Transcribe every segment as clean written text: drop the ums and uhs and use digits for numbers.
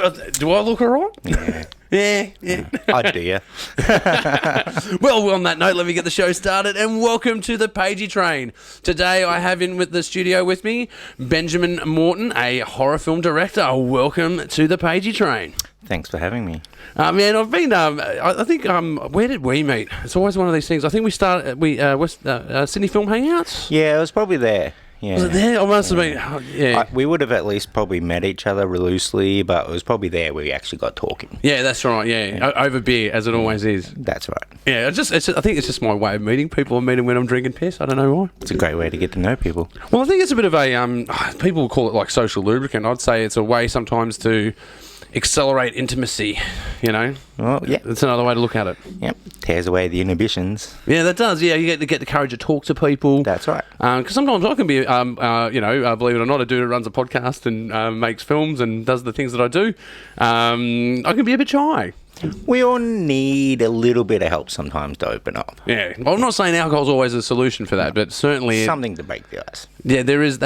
Do I look all right? Yeah. Yeah. I do, yeah. Well, on that note, let me get the show started, and welcome to the Pagey Train. Today, I have in with the studio with me Benjamin Morton, a horror film director. Welcome to the Pagey Train. Thanks for having me. Man, I've been. I think. Where did we meet? It's always one of these things. I think we started. Sydney Film Hangouts. Yeah, it was probably there. Yeah. Was it there? I must have been. Yeah. We would have at least probably met each other loosely, but it was probably there where we actually got talking. Yeah, that's right. Yeah. Over beer, as it always is. That's right. Yeah, I think it's just my way of meeting people. I meet them when I'm drinking piss. I don't know why. It's a great way to get to know people. Well, I think it's a bit of a people call it like social lubricant. I'd say it's a way sometimes to accelerate intimacy, you know. Well, yeah. That's another way to look at it. Yep. Tears away the inhibitions. Yeah, that does. Yeah, you get the courage to talk to people. That's right. Because sometimes I can be, believe it or not, a dude who runs a podcast and makes films and does the things that I do. I can be a bit shy. We all need a little bit of help sometimes to open up. Yeah, well, I'm not saying alcohol's always a solution for that, but certainly something to break the ice. Yeah, there has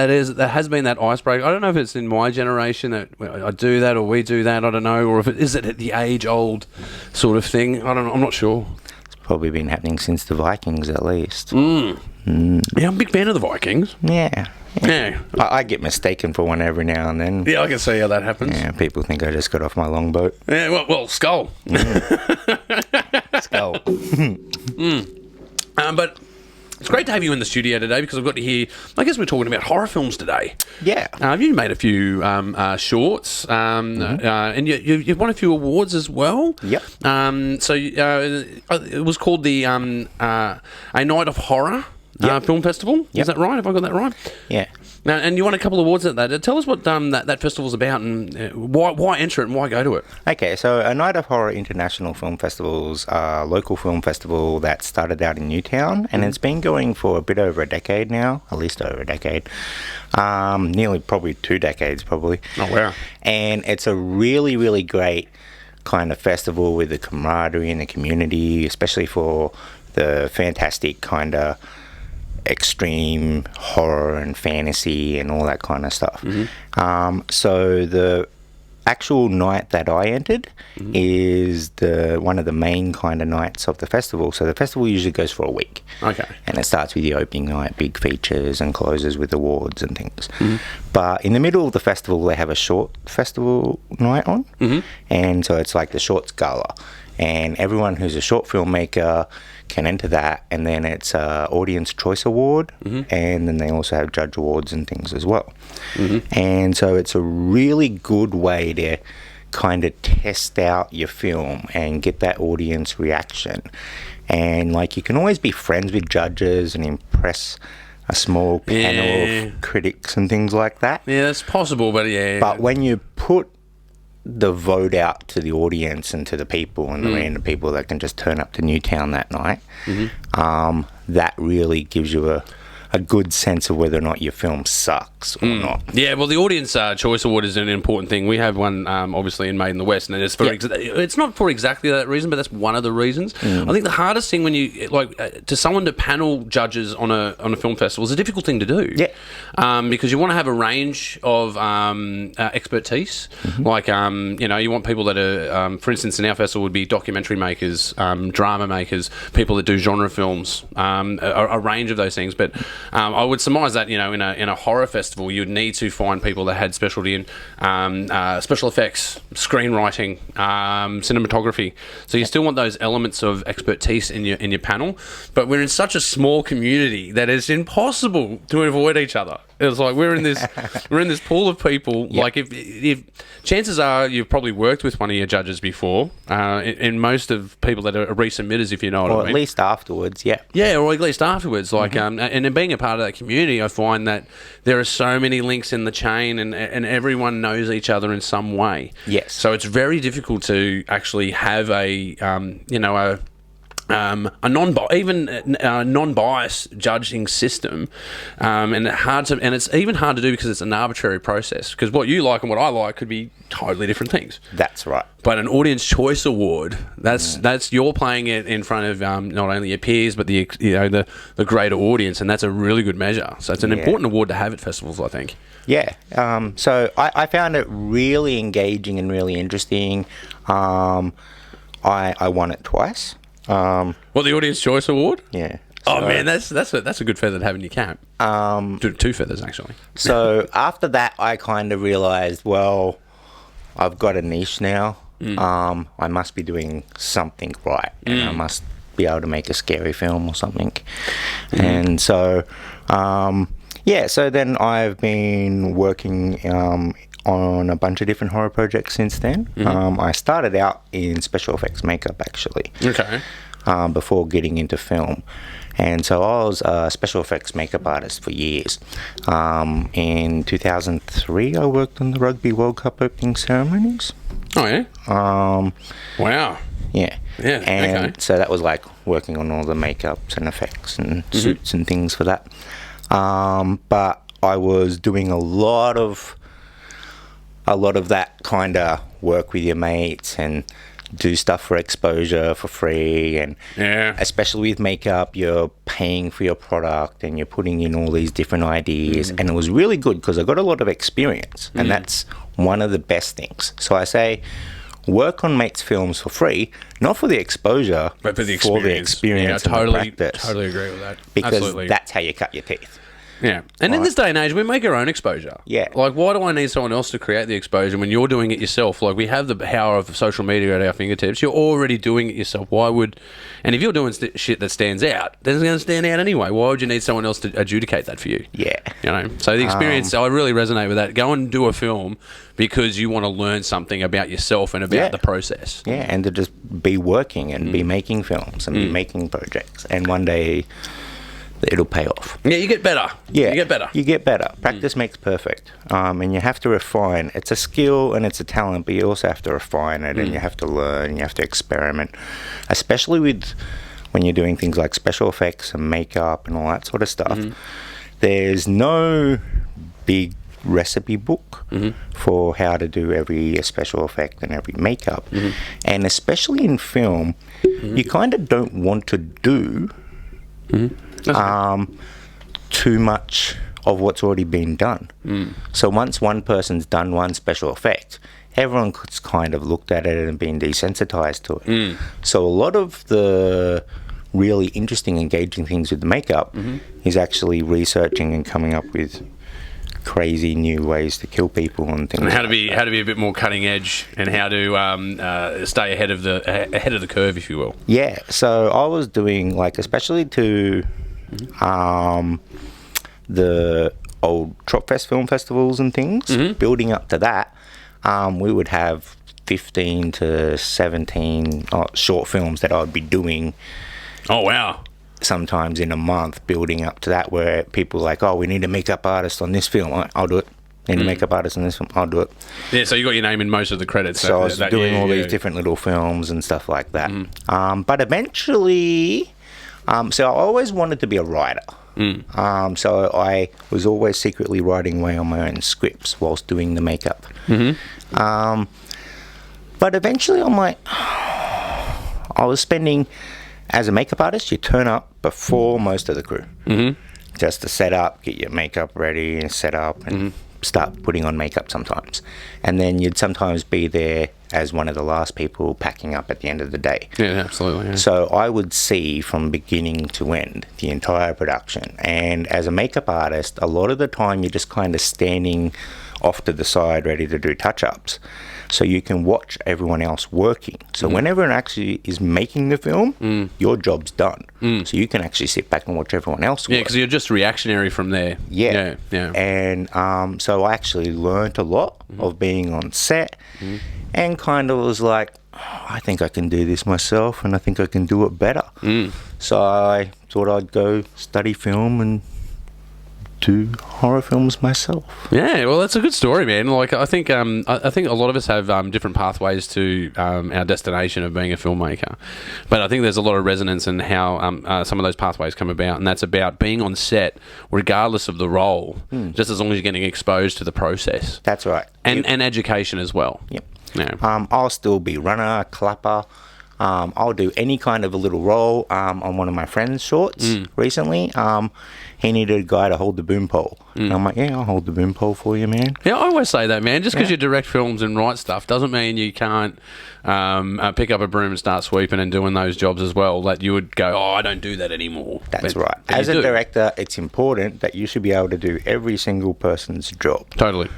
been that icebreaker. I don't know if it's in my generation that I do that or we do that. I don't know, or if it is the age-old sort of thing. I don't know. I'm not sure. It's probably been happening since the Vikings, at least. Yeah, I'm a big fan of the Vikings. Yeah. Yeah. I get mistaken for one every now and then. Yeah, I can see how that happens. Yeah, people think I just got off my longboat. Yeah, well, Skull. Skull. But it's great to have you in the studio today because I've got to hear, I guess we're talking about horror films today. Yeah. You made a few shorts, and you've won a few awards as well. Yep. It was called the A Night of Horror Film Festival. Yep. Is that right? Have I got that right? Yeah. Now, and you won a couple of awards at that. Tell us what that festival's about and why enter it and why go to it. Okay, so A Night of Horror International Film Festival's a local film festival that started out in Newtown, and it's been going for a bit over a decade now, at least over a decade. Nearly probably 2 decades, probably. Oh, wow. And it's a really, really great kind of festival with the camaraderie in the community, especially for the fantastic kind of extreme horror and fantasy and all that kind of stuff. So the actual night that I entered is one of the main kind of nights of the festival. So the festival usually goes for a week. Okay. And it starts with the opening night, big features, and closes with awards and things. But in the middle of the festival, they have a short festival night on. And so it's like the Shorts Gala. And everyone who's a short filmmaker can enter that, and then it's a Audience Choice Award, and then they also have Judge Awards and things as well. And so it's a really good way to kind of test out your film and get that audience reaction. And like, you can always be friends with judges and impress a small panel of critics and things like that. Yeah, it's possible, but yeah. But when you put the vote out to the audience and to the people and the random people that can just turn up to Newtown that night, that really gives you a good sense of whether or not your film sucks or not. Yeah, well, the Audience Choice Award is an important thing. We have one, obviously, in Made in the West, and it's for it's not for exactly that reason, but that's one of the reasons. I think the hardest thing when you to someone to panel judges on a film festival is a difficult thing to do. Yeah, because you want to have a range of expertise. Like, you want people that are, for instance, in our festival would be documentary makers, drama makers, people that do genre films, a range of those things. But I would surmise that, in a horror festival, you'd need to find people that had specialty in special effects, screenwriting, cinematography. So you still want those elements of expertise in your panel. But we're in such a small community that it's impossible to avoid each other. It's like we're in this pool of people. Yep. Like if chances are you've probably worked with one of your judges before. In most of people that are resubmitters, if you know what I mean. Or at least afterwards, yeah. Yeah, or at least afterwards. Like, and in being a part of that community, I find that there are so many links in the chain, and everyone knows each other in some way. Yes. So it's very difficult to actually have a non-biased judging system, and it's even hard to do because it's an arbitrary process. Because what you like and what I like could be totally different things. That's right. But an Audience Choice Award, that's you're playing it in front of not only your peers but the greater audience, and that's a really good measure. So it's an important award to have at festivals, I think. Yeah. So I found it really engaging and really interesting. I won it twice. Well, the Audience Choice Award? Yeah. Oh man, that's a good feather to have in your cap. Two feathers actually. So after that, I kind of realised, well, I've got a niche now. I must be doing something right, and I must be able to make a scary film or something. And so, so then I've been working on a bunch of different horror projects since then. I started out in special effects makeup actually. Okay. Before getting into film. And so I was a special effects makeup artist for years. In 2003, I worked on the Rugby World Cup opening ceremonies. Oh, yeah? Wow. Yeah. Yeah, And okay. so that was like working on all the makeups and effects and suits and things for that. But I was doing a lot of that kind of work with your mates and do stuff for exposure for free, and especially with makeup, you're paying for your product and you're putting in all these different ideas, and it was really good because I got a lot of experience, and that's one of the best things. So I say work on mates' films for free, not for the exposure, but for the experience and the practice. Totally agree with that. Because Absolutely. that's how you cut your teeth. Yeah. And in this day and age, we make our own exposure. Yeah. Like, why do I need someone else to create the exposure when you're doing it yourself? Like, we have the power of social media at our fingertips. You're already doing it yourself. Why would... And if you're doing shit that stands out, then it's going to stand out anyway. Why would you need someone else to adjudicate that for you? Yeah. You know? So the experience, I really resonate with that. Go and do a film because you want to learn something about yourself and about the process. Yeah, and to just be working and be making films and be making projects. And one day... it'll pay off. Yeah, you get better. Yeah, You get better. Practice makes perfect. And you have to refine. It's a skill and it's a talent, but you also have to refine it, and you have to learn, and you have to experiment. Especially with when you're doing things like special effects and makeup and all that sort of stuff. There's no big recipe book for how to do every special effect and every makeup. And especially in film, you kind of don't want to do... too much of what's already been done. So once one person's done one special effect, everyone's kind of looked at it and been desensitized to it. So a lot of the really interesting, engaging things with the makeup is actually researching and coming up with crazy new ways to kill people and things. And how to be a bit more cutting edge, and how to stay ahead of the curve, if you will. Yeah. So I was doing, like, especially to the old Tropfest film festivals and things, building up to that, we would have 15 to 17 short films that I would be doing. Oh, wow. Sometimes in a month, building up to that, where people are like, oh, we need a makeup artist on this film. I'll do it. Need a makeup artist on this film. I'll do it. Yeah, so you got your name in most of the credits. So I was doing all these different little films and stuff like that. But eventually, so I always wanted to be a writer. So I was always secretly writing away on my own scripts whilst doing the makeup. But eventually I'm like, I was spending... As a makeup artist, you turn up before most of the crew. Just to set up, get your makeup ready and set up and start putting on makeup sometimes. And then you'd sometimes be there as one of the last people packing up at the end of the day. Yeah, absolutely. Yeah. So I would see from beginning to end the entire production. And as a makeup artist, a lot of the time you're just kind of standing off to the side ready to do touch-ups. So you can watch everyone else working. So when everyone actually is making the film, your job's done. So you can actually sit back and watch everyone else work. Yeah, because you're just reactionary from there. Yeah. Yeah. And so I actually learnt a lot of being on set, and kind of was like, oh, I think I can do this myself, and I think I can do it better. So I thought I'd go study film and do horror films myself. Yeah, well, that's a good story, man. Like, I think a lot of us have different pathways to our destination of being a filmmaker, but I think there's a lot of resonance in how some of those pathways come about, and that's about being on set regardless of the role, just as long as you're getting exposed to the process. That's right. And education as well. Yep. Yeah. I'll still be runner, clapper, I'll do any kind of a little role. On one of my friend's shorts recently, he needed a guy to hold the boom pole. And I'm like, yeah, I'll hold the boom pole for you, man. Yeah, I always say that, man. Just because you direct films and write stuff doesn't mean you can't pick up a broom and start sweeping and doing those jobs as well. That you would go, I don't do that anymore. That's right. As a director, it's important that you should be able to do every single person's job. Totally.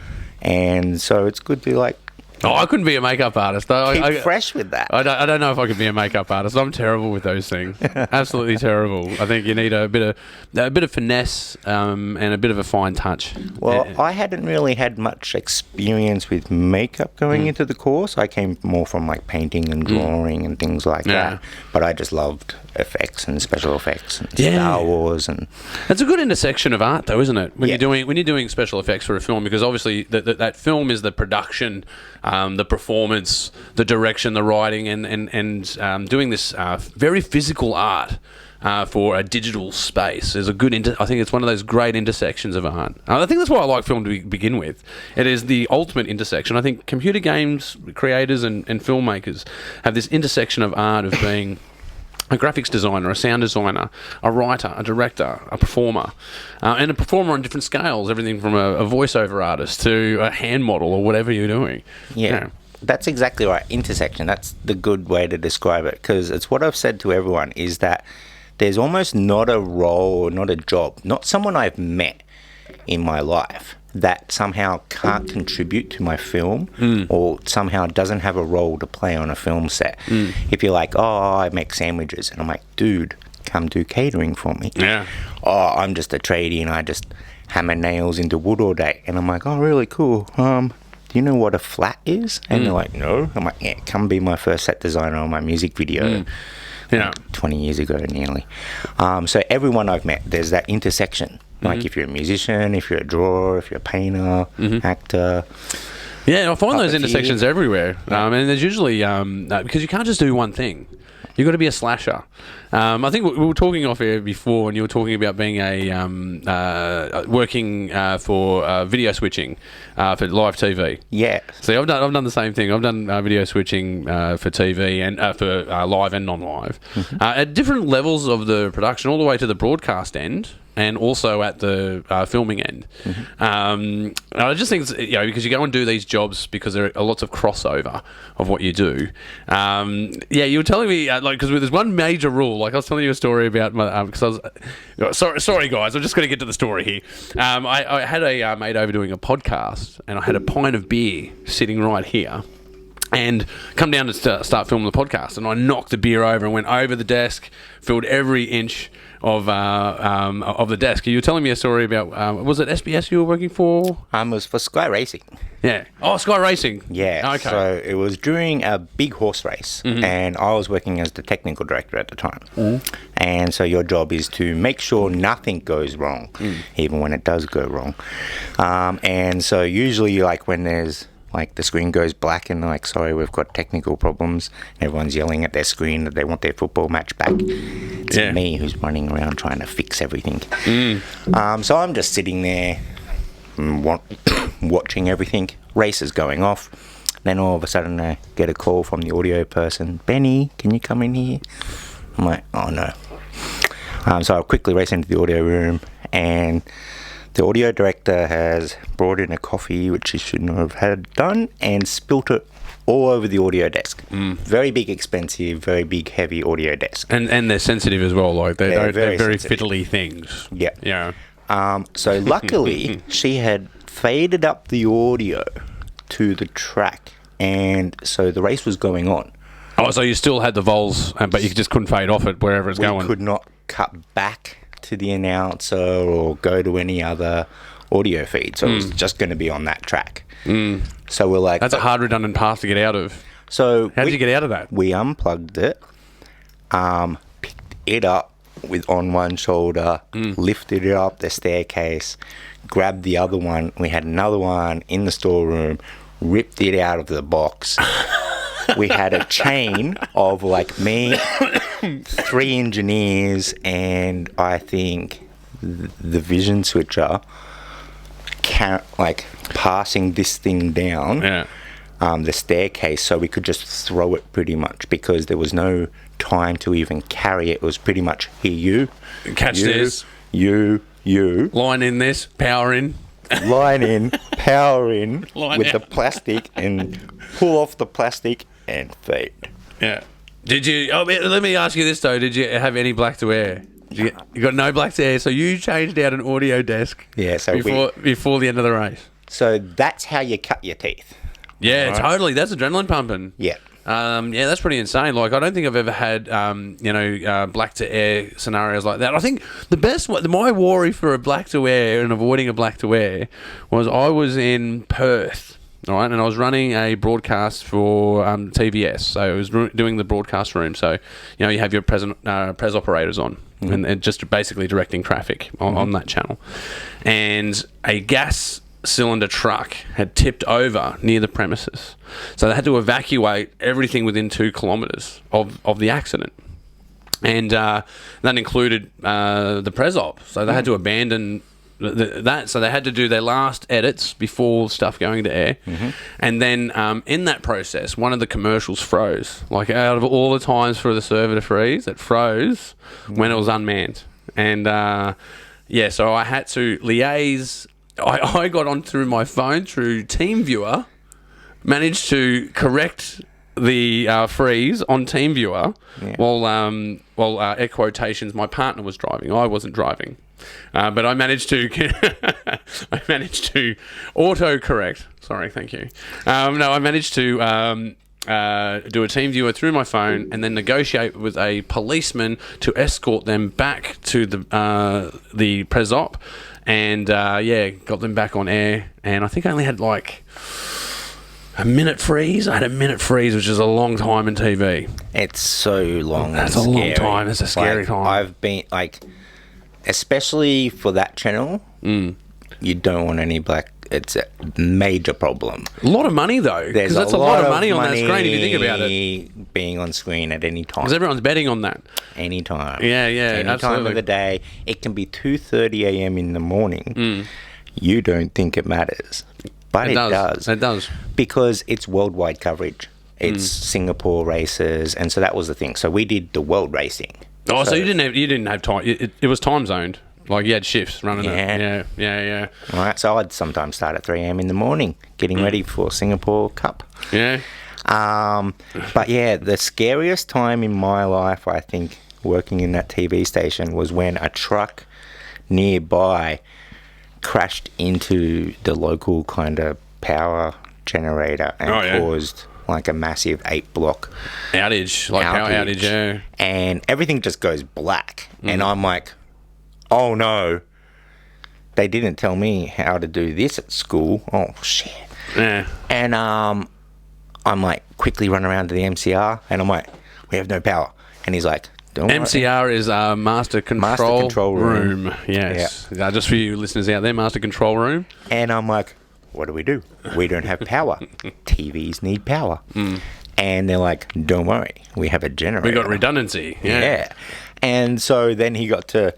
And so it's good to I couldn't be a makeup artist. keep fresh with that. I don't know if I could be a makeup artist. I'm terrible with those things. Absolutely terrible. I think you need a bit of finesse and a bit of a fine touch. Well, I hadn't really had much experience with makeup going into the course. I came more from like painting and drawing and things like that. But I just loved effects and special effects and Star Wars, and it's a good intersection of art, though, isn't it? When you're doing special effects for a film, because obviously that film is the production, the performance, the direction, the writing, and doing this very physical art for a digital space is a good. I think it's one of those great intersections of art. I think that's why I like film to begin with. It is the ultimate intersection. I think computer games creators and filmmakers have this intersection of art of being a graphics designer, a sound designer, a writer, a director, a performer, and a performer on different scales, everything from a voiceover artist to a hand model or whatever you're doing. Yeah. That's exactly right. Intersection. That's the good way to describe it, because it's what I've said to everyone, is that there's almost not a role or not a job, not someone I've met in my life that somehow can't contribute to my film or somehow doesn't have a role to play on a film set. If you're like, I make sandwiches, and I'm like, dude, come do catering for me. Yeah. I'm just a tradie and I just hammer nails into wood all day. And I'm like, oh, really cool. Do you know what a flat is? And they're like, no. I'm like, yeah, come be my first set designer on my music video. 20 years ago nearly. So everyone I've met, there's that intersection. Like if you're a musician, if you're a drawer, if you're a painter, actor. Yeah, I find those intersections everywhere. And there's usually, because you can't just do one thing. You've got to be a slasher. I think we were talking off air before, and you were talking about being working for video switching for live TV. Yeah. See, I've done the same thing. I've done video switching for TV and for live and non-live at different levels of the production, all the way to the broadcast end, and also at the filming end. I just think, because you go and do these jobs because there are lots of crossover of what you do. You were telling me, because there's one major rule. Like I was telling you a story about my, because I was, sorry guys, I'm just going to get to the story here. I had a mate over doing a podcast, and I had a pint of beer sitting right here. And come down to start filming the podcast, and I knocked the beer over and went over the desk, filled every inch of the desk. You were telling me a story about was it SBS you were working for? It was for Sky Racing. Yeah. Oh, Sky Racing. Yeah. Okay. So it was during a big horse race, and I was working as the technical director at the time. And so your job is to make sure nothing goes wrong, even when it does go wrong. And so usually, like when there's the screen goes black and they're like, sorry, we've got technical problems. Everyone's yelling at their screen that they want their football match back. It's me who's running around trying to fix everything. So I'm just sitting there watching everything. Race is going off. Then all of a sudden I get a call from the audio person. Benny, can you come in here? I'm like, oh no. So I quickly race into the audio room, and the audio director has brought in a coffee, which he shouldn't have had done, and spilt it all over the audio desk. Very big, expensive, very big, heavy audio desk. And they're sensitive as well. Like they're very fiddly things. Yeah. Yeah. So luckily, she had faded up the audio to the track, and so the race was going on. Oh, so you still had the vols, but you just couldn't fade off it wherever it's going. We could not cut back to the announcer or go to any other audio feed, so it was just going to be on that track. So we're like, that's a hard redundant path to get out of. So how did you get out of that? We unplugged it, picked it up on one shoulder, lifted it up the staircase, grabbed the other one. We had another one in the storeroom, ripped it out of the box. We had a chain of me, 3 engineers, and I think the vision switcher passing this thing down. the staircase, so we could just throw it pretty much because there was no time to even carry it. It was pretty much, here, you. Catch this. You. Line in this, power in. Line in, power in Line with out. the plastic and pull off the plastic and feed. Yeah. Did you... Oh, let me ask you this, though. Did you have any black to air? You got no black to air, so you changed out an audio desk before the end of the race. So that's how you cut your teeth. Yeah, Right. Totally. That's adrenaline pumping. Yeah. Yeah, that's pretty insane. Like, I don't think I've ever had, black to air scenarios like that. I think the best one, my worry for a black to air and avoiding a black to air was I was in Perth, all right, and I was running a broadcast for TVS. So I was doing the broadcast room. So, you have your pres operators on and just basically directing traffic on that channel. And a gas cylinder truck had tipped over near the premises, so they had to evacuate everything within 2 kilometres of the accident, and that included the pres op. So they had to abandon that. So they had to do their last edits before stuff going to air, and then in that process, one of the commercials froze. Like, out of all the times for the server to freeze, it froze when it was unmanned, and so I had to liaise. I got on through my phone through TeamViewer, managed to correct the freeze on TeamViewer while air quotations, my partner was driving. I wasn't driving, but I managed to autocorrect. Sorry, thank you. I managed to do a TeamViewer through my phone and then negotiate with a policeman to escort them back to the pres op. And, got them back on air. And I think I only had, like, a minute freeze. I had a minute freeze, which is a long time in TV. It's so long. That's a long time. It's a scary time. I've been, especially for that channel, you don't want any black. It's a major problem. A lot of money, though. Because that's a lot of money on that screen if you think about it. Being on screen at any time. Because everyone's betting on that. Anytime. Yeah, Any time of the day. It can be 2:30 a.m. in the morning. You don't think it matters. But it does. It does. Because it's worldwide coverage. It's Singapore races. And so that was the thing. So we did the world racing. Oh, so you didn't have time. It was time zoned. Like, you had shifts running it. Yeah. All right, so I'd sometimes start at 3 a.m. in the morning, getting ready for Singapore Cup. Yeah. But yeah, the scariest time in my life, I think, working in that TV station was when a truck nearby crashed into the local kind of power generator and caused like a massive 8-block outage, power outage, yeah. And everything just goes black. And I'm like, oh no, they didn't tell me how to do this at school. Oh shit. Yeah. And I'm like, quickly run around to the MCR and I'm like, we have no power. And he's like, don't worry. MCR is Master Control Room. Yes. Yeah. Just for you listeners out there, Master Control Room. And I'm like, what do? We don't have power. TVs need power. And they're like, don't worry, we have a generator. We got redundancy. Yeah. And so then he got to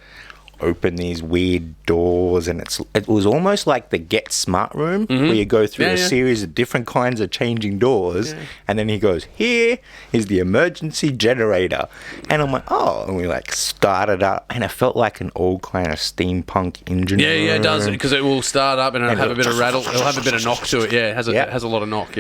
open these weird doors, and it was almost like the Get Smart room where you go through a series of different kinds of changing doors, and then he goes, here is the emergency generator. And I'm like, oh, and we like started up, and it felt like an old kind of steampunk engine room. Yeah, it does, because it will start up and it'll have a bit of rattle, it'll have a bit of knock to it. It has a lot of knock.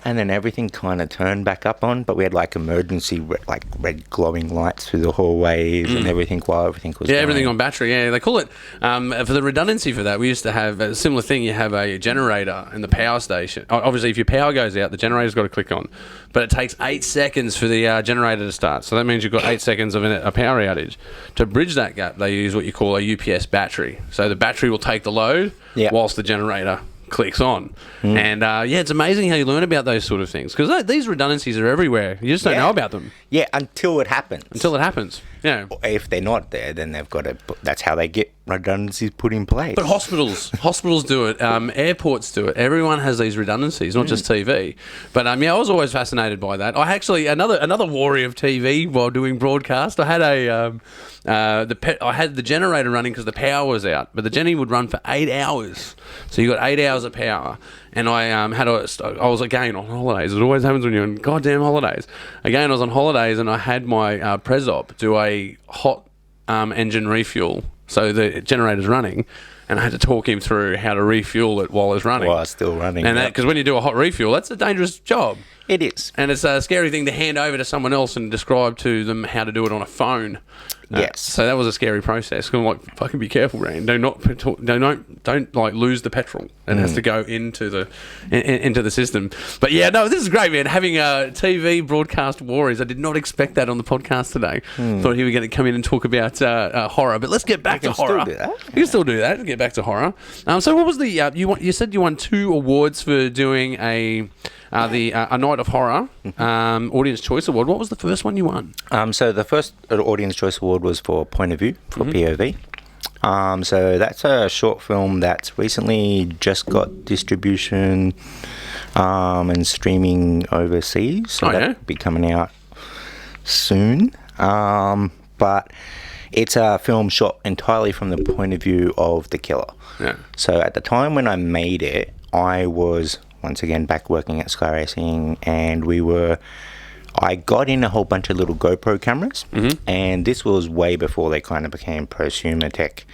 And then everything kind of turned back up on, but we had like emergency red glowing lights through the hallways and everything while everything was going. Everything on battery. Yeah, they call it, for the redundancy for that, we used to have a similar thing. You have a generator in the power station. Obviously, if your power goes out, the generator's got to click on. But it takes 8 seconds for the generator to start. So that means you've got 8 seconds of a power outage. To bridge that gap, they use what you call a UPS battery. So the battery will take the load whilst the generator clicks on. And it's amazing how you learn about those sort of things, because these redundancies are everywhere. You just don't know about them. Yeah, until it happens. Yeah. If they're not there, then they've got to. That's how they get redundancies put in place. But hospitals do it. Airports do it. Everyone has these redundancies, not just TV. But I was always fascinated by that. I actually another worry of TV while doing broadcast. I had I had the generator running because the power was out, but the Jenny would run for 8 hours. So you got 8 hours hours of power, and I I was again on holidays. It always happens when you're on goddamn holidays. Again, I was on holidays, and I had my Pres-op do a hot engine refuel, so the generator's running, and I had to talk him through how to refuel it while it's running. While it's still running. And because when you do a hot refuel, that's a dangerous job. It is. And it's a scary thing to hand over to someone else and describe to them how to do it on a phone. Yes. So that was a scary process. I'm like, fucking be careful, Rand. Don't like lose the petrol. It has to go into the system. But yeah, no, this is great, man. Having a TV broadcast warriors. I did not expect that on the podcast today. Thought he was going to come in and talk about horror. But let's get back to horror. Still do that. You can still do that. Get back to horror. So what was the you said you won 2 awards for doing a Night of Horror Audience Choice Award. What was the first one you won? So the first Audience Choice Award was for Point of View, for P.O.V. So that's a short film that's recently just got distribution and streaming overseas. So that'll be coming out soon. But it's a film shot entirely from the point of view of the killer. Yeah. So at the time when I made it, I was once again back working at Sky Racing, and I got in a whole bunch of little GoPro cameras, and this was way before they kind of became prosumer tech.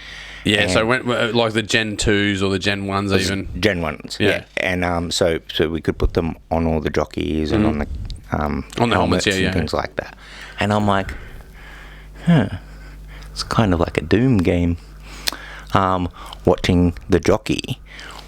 Yeah, and so like the Gen 2s or the Gen 1s even. Gen 1s, yeah. And so we could put them on all the jockeys and on the helmets and things like that. And I'm like, it's kind of like a Doom game. Watching the jockey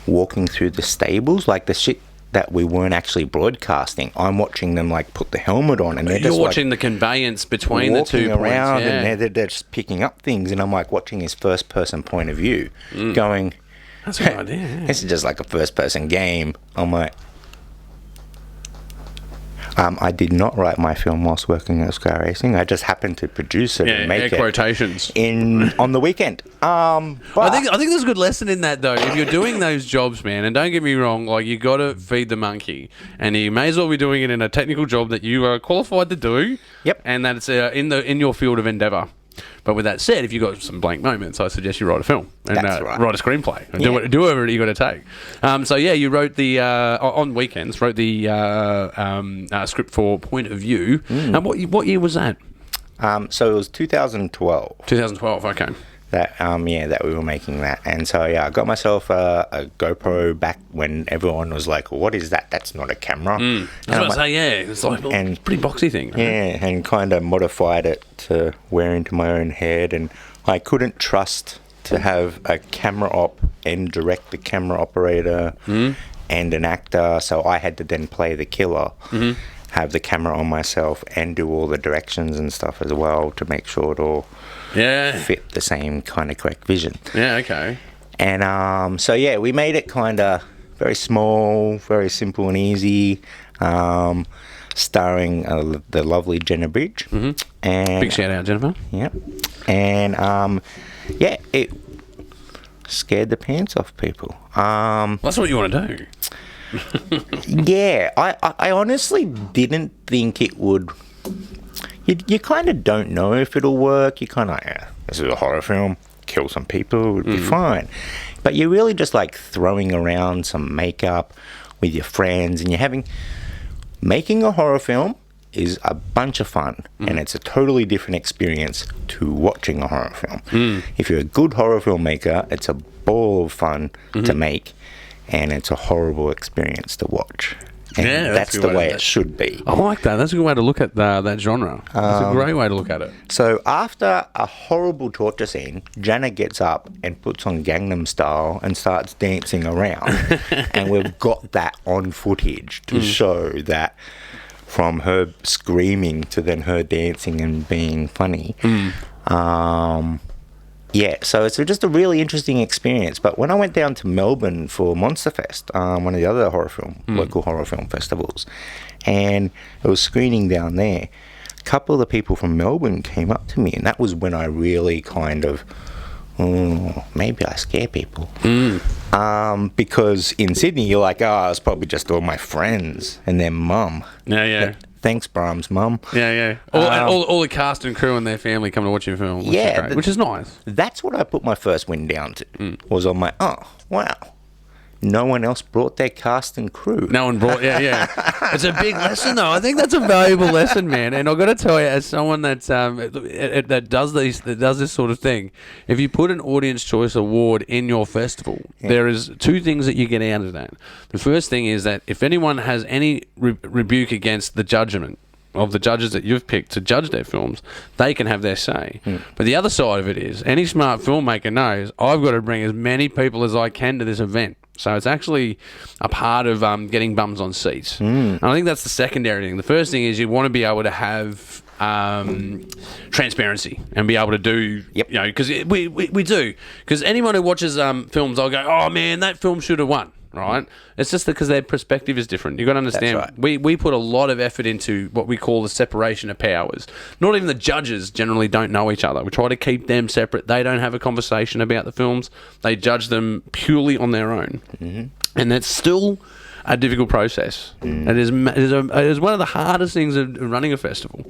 walking through the stables, like the shit that we weren't actually broadcasting. I'm watching them like put the helmet on, and they're just watching the conveyance between the 2 points, around, and they're just picking up things, and I'm like watching his first person point of view, going, that's a good idea. Yeah. This is just like a first person game. I'm like, I did not write my film whilst working at Sky Racing. I just happened to produce it and make it quotations on the weekend. But I think there's a good lesson in that though. If you're doing those jobs, man, and don't get me wrong, like you got to feed the monkey, and you may as well be doing it in a technical job that you are qualified to do. Yep. And that it's in your field of endeavour. But with that said, if you've got some blank moments, I suggest you write a film and write a screenplay and do whatever you got to take. So yeah, you wrote the on weekends wrote the script for Point of View. And what year was that? So it was 2012. 2012. Okay. That we were making that, and so I got myself a GoPro back when everyone was like, "What is that? That's not a camera." I was about to say, it's like a pretty boxy thing. Right? Yeah, and kind of modified it to wear into my own head, and I couldn't trust to have a camera op and direct the camera operator and an actor, so I had to then play the killer. Have the camera on myself and do all the directions and stuff as well to make sure it all fit the same kind of correct vision. Yeah, okay. And so we made it kind of very small, very simple and easy, starring the lovely Jenna Bridge. And big shout out, Jennifer. Yeah. And it scared the pants off people. That's what you want to do. I honestly didn't think it would. You kind of don't know if it'll work. You kind of, this is a horror film, kill some people, it would be fine. But you're really just like throwing around some makeup with your friends, and making a horror film is a bunch of fun, and it's a totally different experience to watching a horror film. If you're a good horror filmmaker, it's a ball of fun to make, and it's a horrible experience to watch. And that's the way it should be. I like that. That's a good way to look at that genre. That's a great way to look at it. So after a horrible torture scene, Jana gets up and puts on Gangnam Style and starts dancing around. And we've got that on footage to show that from her screaming to then her dancing and being funny. So it's just a really interesting experience. But when I went down to Melbourne for Monster Fest, one of the other local horror film festivals, and it was screening down there, a couple of the people from Melbourne came up to me, and that was when I really kind of, maybe I scare people. Because in Sydney, you're like, it's probably just all my friends and their mum. Yeah. Thanks, Brahms' mum. Yeah. All the cast and crew and their family come to watch your film, which is nice. That's what I put my first win down to, was on my, wow, no one else brought their cast and crew. No one brought, yeah. It's a big lesson, though. I think that's a valuable lesson, man. And I've got to tell you, as someone that's that does this sort of thing, if you put an Audience Choice Award in your festival, there is two things that you get out of that. The first thing is that if anyone has any rebuke against the judgment of the judges that you've picked to judge their films, they can have their say. But the other side of it is, any smart filmmaker knows I've got to bring as many people as I can to this event. So it's actually a part of getting bums on seats. And I think that's the secondary thing. The first thing is you want to be able to have transparency and be able to do, you know, because we do. Because anyone who watches films, I'll go, oh man, that film should have won. Right? It's just because their perspective is different. You've got to understand, That's right. we put a lot of effort into what we call the separation of powers. Not even the judges generally don't know each other. We try to keep them separate. They don't have a conversation about the films. They judge them purely on their own. And that's still a difficult process. It is one of the hardest things of running a festival.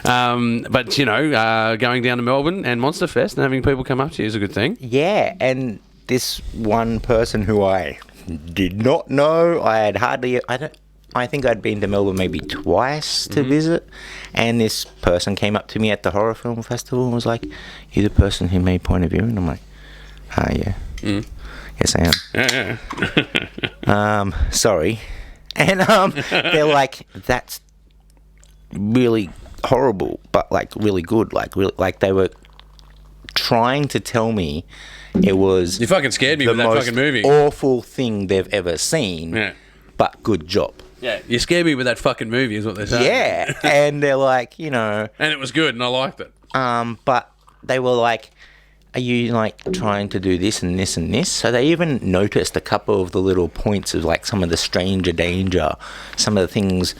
But, you know, going down to Melbourne and Monster Fest and having people come up to you is a good thing. Yeah, and this one person who I did not know, I think I'd been to Melbourne maybe twice to visit, and this person came up to me at the horror film festival and was like, "You're the person who made Point of View?" And I'm like, yeah. Yes, I am. Sorry. And they're like, "That's really horrible, but like really good." Like they were trying to tell me it was You fucking scared me with that fucking movie. awful thing they've ever seen, but good job. Yeah, you scared me with that fucking movie is what they're saying. Yeah, and they're like, you know... And it was good and I liked it. But they were like, are you like trying to do this and this and this? So they even noticed a couple of the little points of like some of the stranger danger, some of the things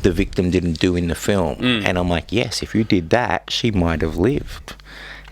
the victim didn't do in the film. And I'm like, yes, if you did that, she might have lived.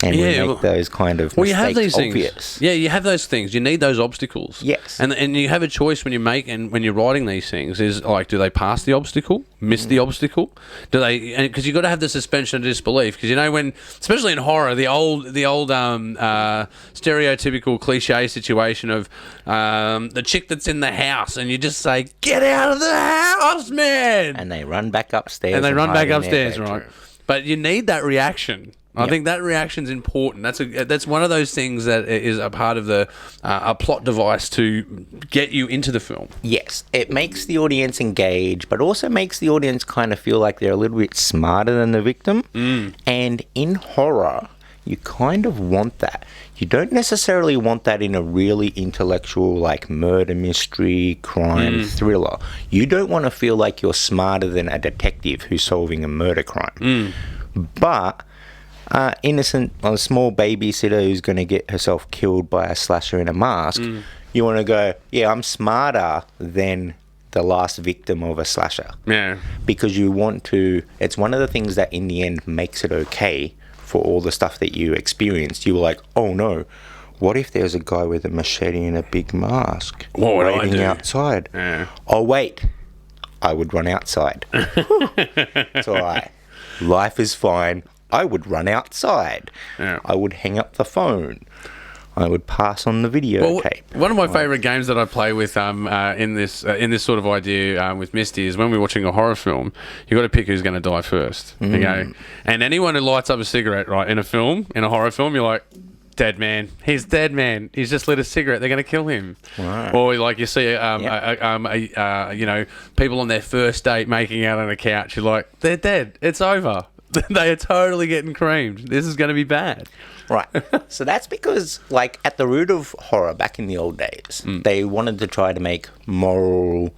And we make those kind of mistakes you have these obvious. Things. Yeah, you have those things. You need those obstacles. Yes. And you have a choice when you make and when you're writing these things is like, do they pass the obstacle, miss the obstacle? Do they? Because you've got to have the suspension of disbelief. Because you know when, especially in horror, the old stereotypical cliche situation of the chick that's in the house and you just say, "Get out of the house, man!" And they run back upstairs. And they run back hide in their upstairs, right? bedroom. But you need that reaction. I think that reaction's important. That's one of those things that is a part of the a plot device to get you into the film. Yes, it makes the audience engage, but also makes the audience kind of feel like they're a little bit smarter than the victim. And in horror, you kind of want that. You don't necessarily want that in a really intellectual, like murder mystery, crime thriller. You don't want to feel like you're smarter than a detective who's solving a murder crime. But innocent, a small babysitter who's going to get herself killed by a slasher in a mask, you want to go, yeah, I'm smarter than the last victim of a slasher. Yeah. Because you want to, it's one of the things that in the end makes it okay for all the stuff that you experienced. You were like, oh no, what if there's a guy with a machete and a big mask waiting outside? Yeah. Oh wait, I would run outside. It's all right. Life is fine. I would run outside. Yeah. I would hang up the phone. I would pass on the videotape. One of my favourite games that I play with in this sort of idea with Misty is when we're watching a horror film, you've got to pick who's going to die first. Okay? And anyone who lights up a cigarette, right, in a horror film, you're like, dead man. He's dead man. He's just lit a cigarette. They're going to kill him. Right. Or like you see, you know, people on their first date making out on a couch. You're like, they're dead. It's over. They are totally getting creamed. This is going to be bad. Right. So that's because, like, at the root of horror back in the old days, they wanted to try to make moral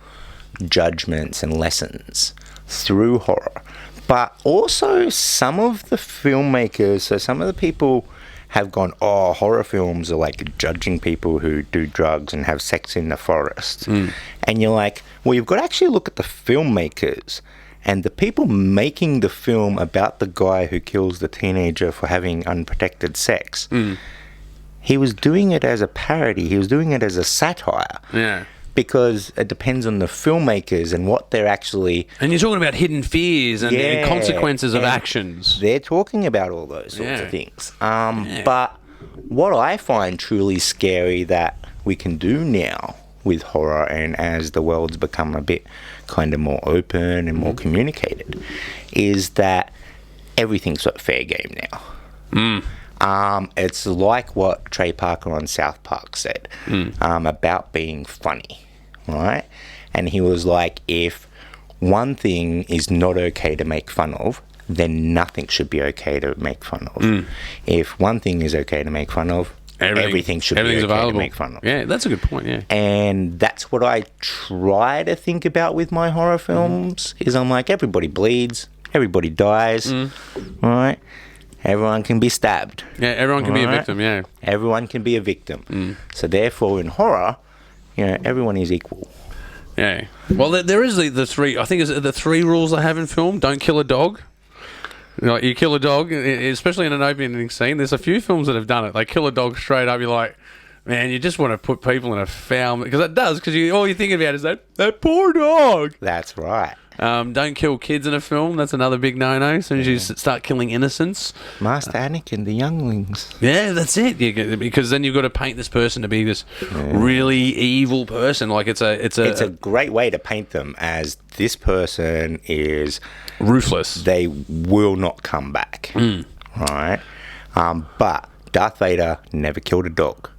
judgments and lessons through horror. But also some of the filmmakers, so some of the people have gone, oh, horror films are like judging people who do drugs and have sex in the forest. And you're like, well, you've got to actually look at the filmmakers and the people making the film about the guy who kills the teenager for having unprotected sex. He was doing it as a parody. He was doing it as a satire. Yeah. Because it depends on the filmmakers and what they're actually... And you're talking about hidden fears and consequences of actions. They're talking about all those sorts of things. But what I find truly scary that we can do now with horror, and as the world's become a bit kind of more open and more communicated, is that everything's got fair game now. It's like what Trey Parker on South Park said about being funny, right? And he was like, if one thing is not okay to make fun of, then nothing should be okay to make fun of. If one thing is okay to make fun of, everything should be okay available to make fun of. Yeah, that's a good point, yeah. And that's what I try to think about with my horror films, is I'm like, everybody bleeds, everybody dies, right? Everyone can be stabbed. Yeah, everyone can be a victim, yeah. Everyone can be a victim. So therefore, in horror, everyone is equal. Yeah. Well, there is the three, I think it's the 3 rules I have in film. Don't kill a dog. You kill a dog, especially in an opening scene. There's a few films that have done it. They kill a dog straight up. You're like, man, you just want to put people in a foul... Because it does, because all you're thinking about is that poor dog. That's right. Don't kill kids in a film. That's another big no-no. As soon as you start killing innocents. Master Anakin, the younglings. Yeah, that's it. Because then you've got to paint this person to be this really evil person. Like it's a great way to paint them as this person is ruthless. They will not come back, right? But Darth Vader never killed a dog.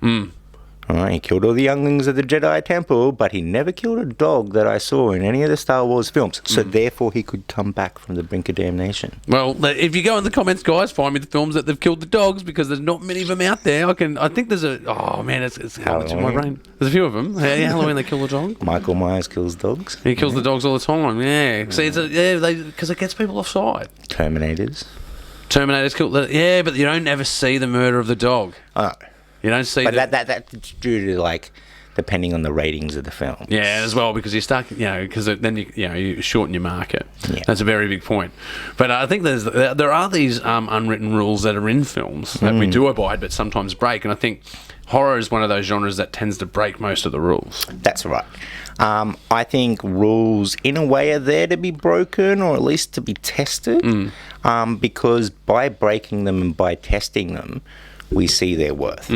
Right, he killed all the younglings of the Jedi Temple, but he never killed a dog that I saw in any of the Star Wars films. So therefore, he could come back from the brink of damnation. Well, if you go in the comments, guys, find me the films that they've killed the dogs, because there's not many of them out there. I think there's a... Oh, man, it's in my brain. There's a few of them. Yeah, Halloween, they kill the dog. Michael Myers kills dogs. He kills the dogs all the time, yeah. See, because it gets people offside. Terminators kill... Yeah, but you don't ever see the murder of the dog. Oh. You don't see but that's due to, like, depending on the ratings of the film. Yeah, as well, because you start, because then you shorten your market. Yeah. That's a very big point. But I think there are these unwritten rules that are in films that we do abide, but sometimes break. And I think horror is one of those genres that tends to break most of the rules. That's right. I think rules, in a way, are there to be broken, or at least to be tested, because by breaking them and by testing them, we see their worth.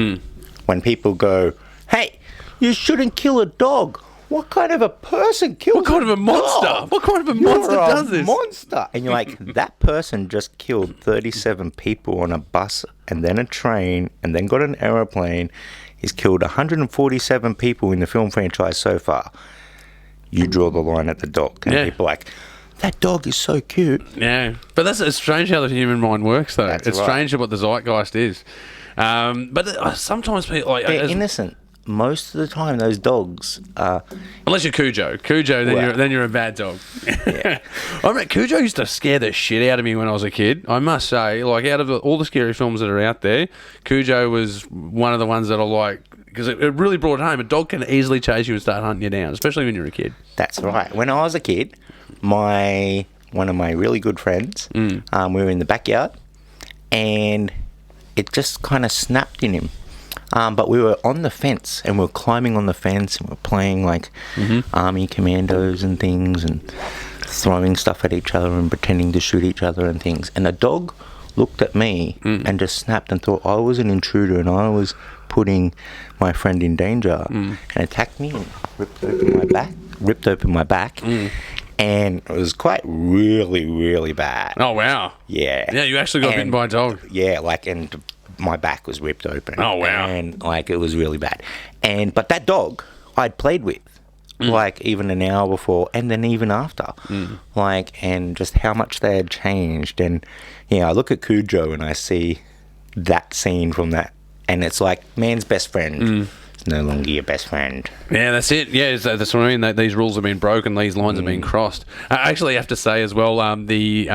When people go, hey, you shouldn't kill a dog. What kind of a person kills a dog? What kind of a monster? What kind of a monster does this? Monster. And you're like, that person just killed 37 people on a bus and then a train and then got an aeroplane. He's killed 147 people in the film franchise so far. You draw the line at the dog. And people are like, that dog is so cute. Yeah. But it's strange how the human mind works, though. It's strange what the zeitgeist is. But sometimes people... They're innocent. Most of the time, those dogs are... Unless you're Cujo. Then you're a bad dog. Yeah. I mean, Cujo used to scare the shit out of me when I was a kid. I must say, like, out of all the scary films that are out there, Cujo was one of the ones that I like, because it really brought it home. A dog can easily chase you and start hunting you down, especially when you're a kid. That's right. When I was a kid, one of my really good friends, we were in the backyard, and it just kind of snapped in him. But we were on the fence, and we were climbing on the fence, and we were playing like army commandos and things, and throwing stuff at each other and pretending to shoot each other and things. And the dog looked at me and just snapped and thought I was an intruder and I was putting my friend in danger, and attacked me and ripped open my back. And it was quite really bad. Oh, wow. Yeah. Yeah, you actually got bitten by a dog. Yeah, and my back was ripped open. Oh, wow. And, it was really bad. But that dog I'd played with, even an hour before and then even after. And just how much they had changed. And, I look at Cujo and I see that scene from that. And it's like, man's best friend. No longer your best friend. Yeah, that's it. Yeah, that's what I mean. These rules have been broken. These lines have been crossed. I actually have to say as well, the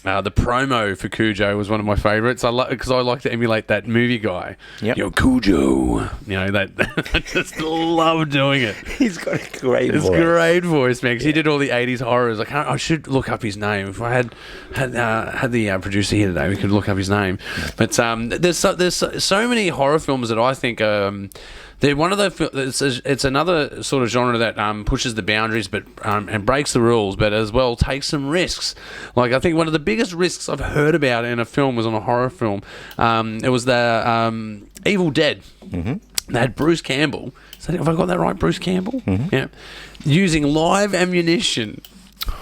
promo for Cujo was one of my favourites. Because I like to emulate that movie guy. Yep. Cujo. I just love doing it. He's got a great voice. It's a great voice, man. Because he did all the 80s horrors. I should look up his name. If I had the producer here today, we could look up his name. But there's so many horror films that I think they're one of the. It's another sort of genre that pushes the boundaries, but and breaks the rules, but as well takes some risks. Like I think one of the biggest risks I've heard about in a film was on a horror film. It was the Evil Dead. They had Bruce Campbell. Have I got that right? Bruce Campbell? Mm-hmm. Yeah. Using live ammunition.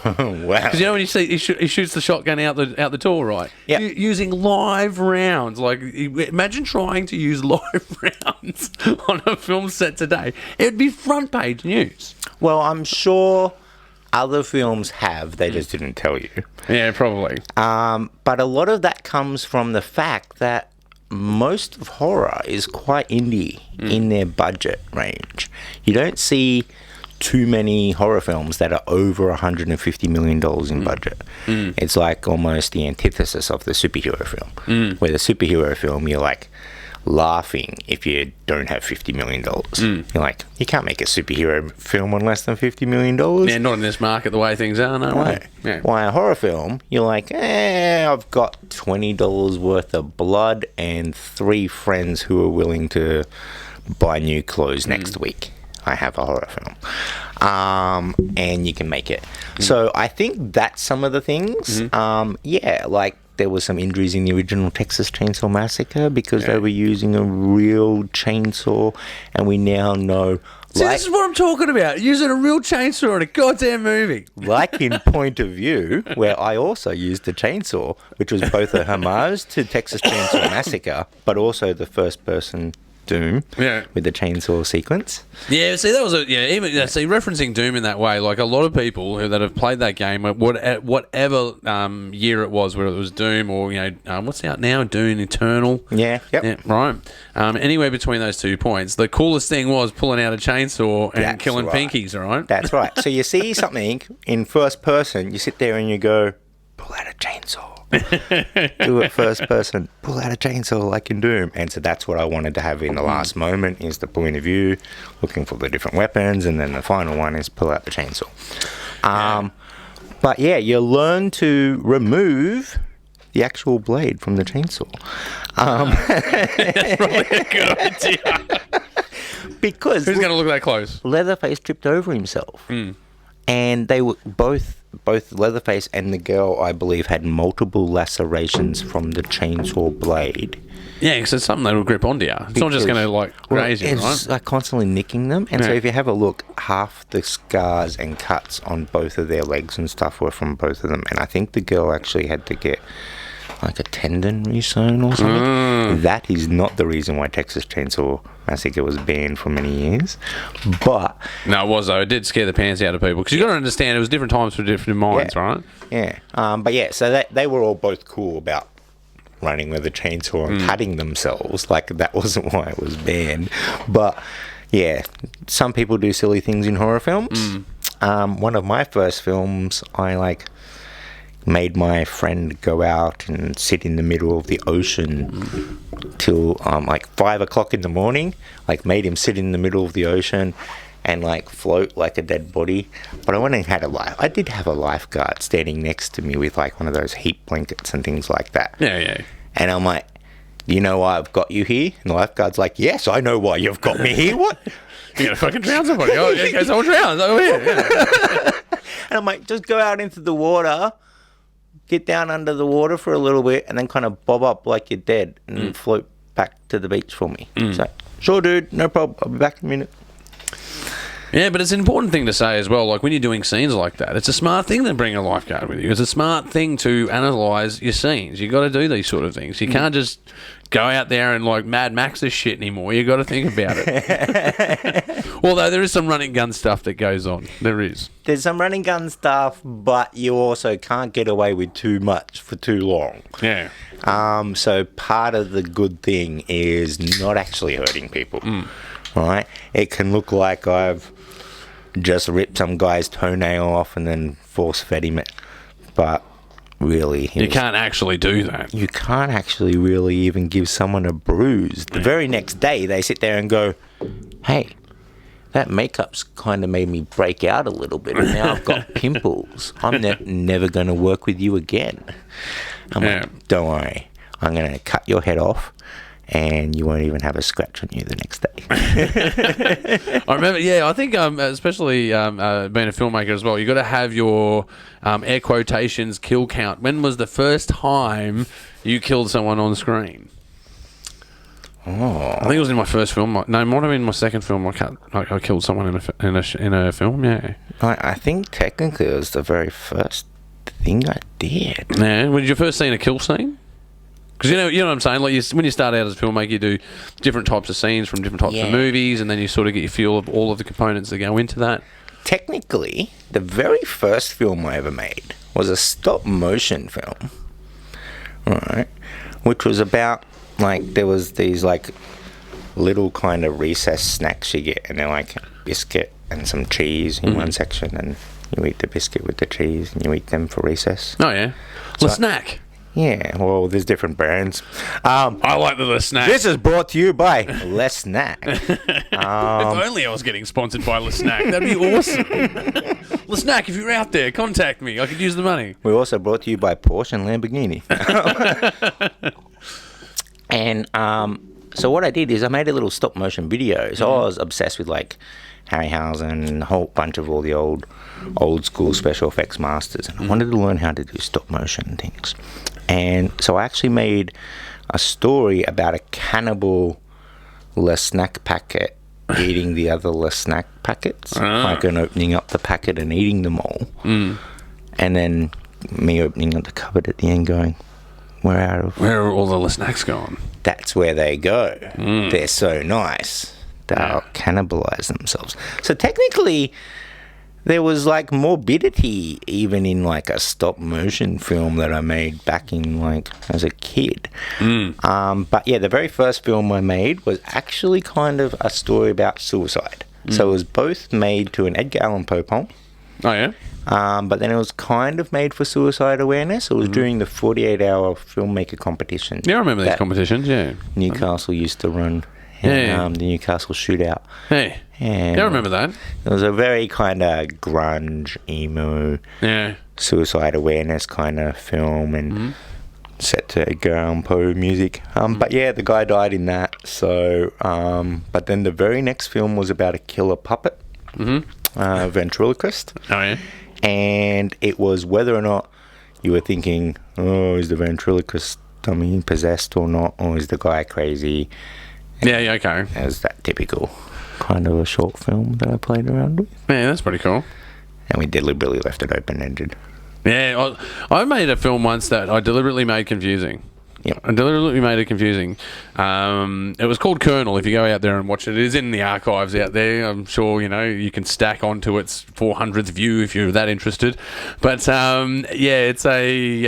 Wow. Because when you see he shoots the shotgun out the door, right? Yeah. Using live rounds. Like, imagine trying to use live rounds on a film set today. It would be front page news. Well, I'm sure other films have. They just didn't tell you. Yeah, probably. But a lot of that comes from the fact that most of horror is quite indie in their budget range. You don't see too many horror films that are over $150 million in budget. It's like almost the antithesis of the superhero film. Where the superhero film, you're like laughing if you don't have $50 million. You're like, you can't make a superhero film on less than $50 million. Yeah, not in this market the way things are, no way. Yeah. Why a horror film, you're like, I've got $20 worth of blood and 3 friends who are willing to buy new clothes next week. I have a horror film. And you can make it. So I think that's some of the things. Yeah, like there was some injuries in the original Texas Chainsaw Massacre because they were using a real chainsaw, and we now know... See, this is what I'm talking about. Using a real chainsaw in a goddamn movie. Like in Point of View, where I also used the chainsaw, which was both a homage to Texas Chainsaw Massacre, but also the first-person Doom with the chainsaw sequence. Yeah, see, that was see, referencing Doom in that way, like a lot of people that have played that game, whatever year it was, whether it was Doom or what's out now, Doom Eternal. Yeah, right. Anywhere between those 2 points, the coolest thing was pulling out a chainsaw and killing pinkies. Right. That's right. So you see something in first person, you sit there and you go, pull out a chainsaw. Do it first person, pull out a chainsaw like in Doom. And so that's what I wanted to have in the last moment, is the point of view, looking for the different weapons, and then the final one is pull out the chainsaw. But yeah, you learn to remove the actual blade from the chainsaw. That's probably a good idea. Because who's going to look that close? Leatherface tripped over himself. And they were both Leatherface and the girl, I believe, had multiple lacerations from the chainsaw blade. Yeah, because it's something that'll grip onto you. It's not just going to graze you, right? It's like constantly nicking them. And so if you have a look, half the scars and cuts on both of their legs and stuff were from both of them. And I think the girl actually had to get like a tendon resewn or something. That is not the reason why Texas Chainsaw Massacre was banned for many years. But no, it was though. It did scare the pants out of people, because you got to understand it was different times for different minds, right? Yeah. But yeah, so that they were all both cool about running with a chainsaw and cutting themselves. Like, that wasn't why it was banned. But yeah, some people do silly things in horror films. One of my first films, I made my friend go out and sit in the middle of the ocean till 5 o'clock in the morning. Made him sit in the middle of the ocean and float like a dead body. But I went and had I did have a lifeguard standing next to me with one of those heat blankets and things like that. Yeah. And I'm like, "Do you know why I've got you here?" And the lifeguard's like, "Yes, I know why you've got me here." What? You're gonna fucking drown somebody. Oh, yeah, someone drowns over here. Yeah. And I'm like, just go out into the water, get down under the water for a little bit, and then kind of bob up like you're dead and float back to the beach for me. So, sure, dude, no problem. I'll be back in a minute. Yeah, but it's an important thing to say as well. When you're doing scenes like that, it's a smart thing to bring a lifeguard with you. It's a smart thing to analyse your scenes. You got to do these sort of things. You can't just go out there and Mad Max this shit anymore. You got to think about it. Although there is some running gun stuff that goes on. There is. There's some running gun stuff, but you also can't get away with too much for too long. Yeah. So part of the good thing is not actually hurting people. Right? It can look like I've just ripped some guy's toenail off and then force fed him it, but really you can't actually do that. You can't actually really even give someone a bruise. The very next day they sit there and go, "Hey, that makeup's kind of made me break out a little bit, and now I've got pimples. I'm never going to work with you again." I'm like, "Don't worry, I'm going to cut your head off and you won't even have a scratch on you the next day." I remember, I think especially being a filmmaker as well, you got to have your air quotations kill count. When was the first time you killed someone on screen? Oh. I think it was in my first film. No, it might have been my second film. I killed someone in a film. Yeah. I think technically it was the very first thing I did. Yeah. When did you first seen a kill scene? Because you know what I'm saying. Like when you start out as a filmmaker, you do different types of scenes from different types of movies, and then you sort of get your feel of all of the components that go into that. Technically, the very first film I ever made was a stop motion film, right? Which was about, like, there was these, like, little kind of recessed snacks you get, and they're like biscuit and some cheese in one section, and you eat the biscuit with the cheese, and you eat them for recess. Oh, yeah. So, snack. Yeah, well, there's different brands. I like the snack. This is brought to you by Les Snack. If only I was getting sponsored by Le Snack. That'd be awesome. Le Snack, if you're out there, contact me. I could use the money. We're also brought to you by Porsche and Lamborghini. And so what I did is I made a little stop motion video. So I was obsessed with, like, Harryhausen and a whole bunch of all the old school special effects masters, and I wanted to learn how to do stop motion and things. And so I actually made a story about a cannibal Le Snack packet eating the other Le Snack packets, like, and opening up the packet and eating them all, and then me opening up the cupboard at the end going, where are all the Le Snacks going? That's where they go. They're so nice. They'll cannibalize themselves. So technically, there was, like, morbidity even in, like, a stop motion film that I made back in, like, as a kid. But yeah, the very first film I made was actually kind of a story about suicide. So it was both made to an Edgar Allan Poe poem. Oh, yeah? But then it was kind of made for suicide awareness. It was during the 48-hour filmmaker competition. Yeah, I remember these competitions, yeah. Newcastle used to run. The Newcastle Shootout. Hey, and I remember that. It was a very kind of grunge, emo, suicide awareness kind of film, and set to Edgar Allan Poe music. But yeah, the guy died in that. So, but then the very next film was about a killer puppet, ventriloquist. Oh yeah, and it was whether or not you were thinking, oh, is the ventriloquist dummy possessed or not, or is the guy crazy? Yeah, okay. It was that typical kind of a short film that I played around with. Yeah, that's pretty cool. And we deliberately left it open-ended. Yeah, I made a film once that I deliberately made confusing. Yep. I deliberately made it confusing. It was called Colonel. If you go out there and watch it, it is in the archives out there. I'm sure, you can stack onto its 400th view if you're that interested. But, yeah, it's a